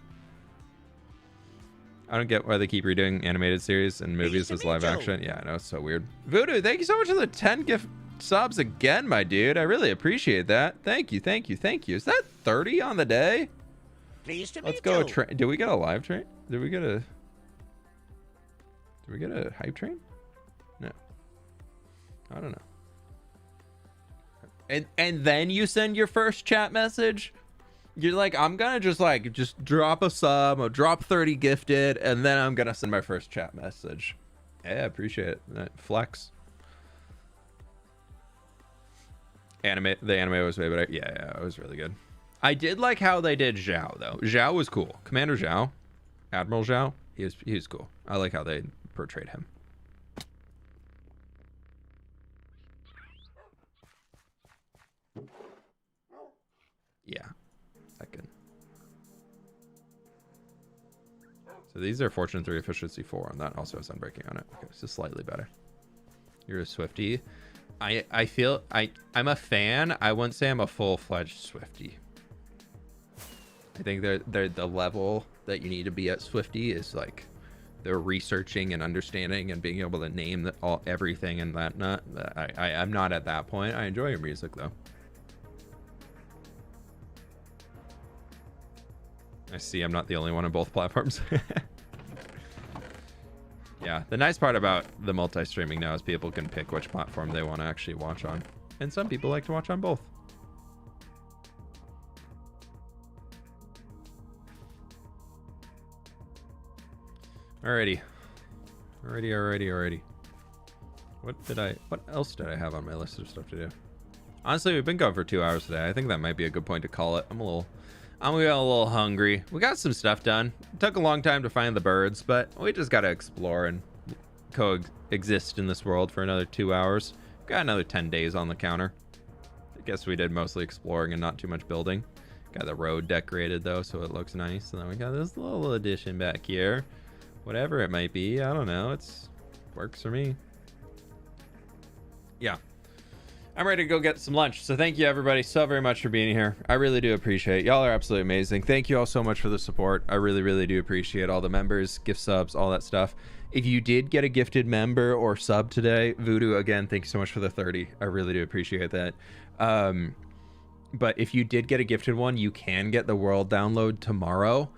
I don't get why they keep redoing animated series and movies as live action. Yeah, I know, it's so weird. Voodoo, thank you so much for the 10 gift subs again, my dude. I really appreciate that. Thank you. Is that 30 on the day? Pleased to meet Let's go. Did we get a live train? Did we get a hype train? No. I don't know. And then you send your first chat message? You're like, I'm gonna just drop a sub, or drop 30 gifted, and then I'm gonna send my first chat message. Yeah, I appreciate it. Flex. The anime was way better. Yeah, it was really good. I did like how they did Zhao, though. Zhao was cool. Commander Zhao, Admiral Zhao, he was cool. I like how they portrayed him. Yeah, second. So these are Fortune 3, Efficiency 4, and that also has Unbreaking on it. Okay, it's just slightly better. You're a Swiftie. I feel I'm a fan. I wouldn't say I'm a full-fledged Swiftie. I think they're the level that you need to be at Swiftie is like the researching and understanding and being able to name everything and that. I'm not at that point. I enjoy your music though. I see I'm not the only one on both platforms. Yeah, the nice part about the multi-streaming now is people can pick which platform they want to actually watch on. And some people like to watch on both. Alrighty. What else did I have on my list of stuff to do? Honestly, we've been going for 2 hours today. I think that might be a good point to call it. I'm getting a little hungry. We got some stuff done. It took a long time to find the birds, but we just gotta explore and coexist in this world for another 2 hours. Got another 10 days on the counter. I guess we did mostly exploring and not too much building. Got the road decorated though, so it looks nice. And then we got this little addition back here. Whatever it might be, I don't know. It's works for me. Yeah. I'm ready to go get some lunch. So thank you everybody so very much for being here. I really do appreciate it. Y'all are absolutely amazing. Thank you all so much for the support. I really, really do appreciate all the members, gift subs, all that stuff. If you did get a gifted member or sub today, Voodoo, again, thank you so much for the 30. I really do appreciate that. But if you did get a gifted one, you can get the world download tomorrow.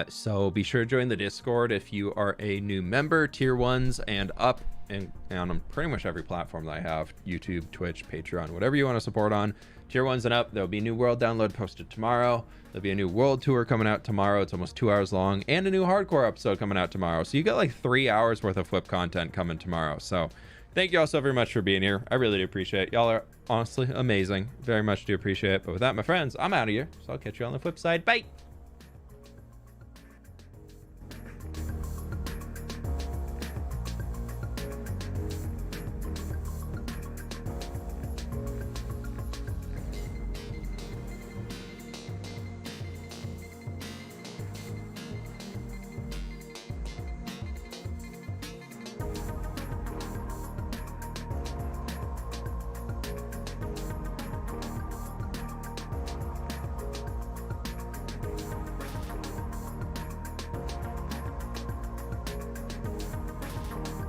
So be sure to join the Discord if you are a new member, tier 1s and up. And on pretty much every platform that I have, YouTube, Twitch, Patreon, whatever you want to support on, tier 1s and up. There'll be a new world download posted tomorrow. There'll be a new world tour coming out tomorrow. It's almost 2 hours long, and a new hardcore episode coming out tomorrow. So you got like 3 hours worth of fWhip content coming tomorrow. So thank you all so very much for being here. I really do appreciate it. Y'all are honestly amazing. Very much do appreciate it. But with that, my friends, I'm out of here. So I'll catch you on the flip side. Bye.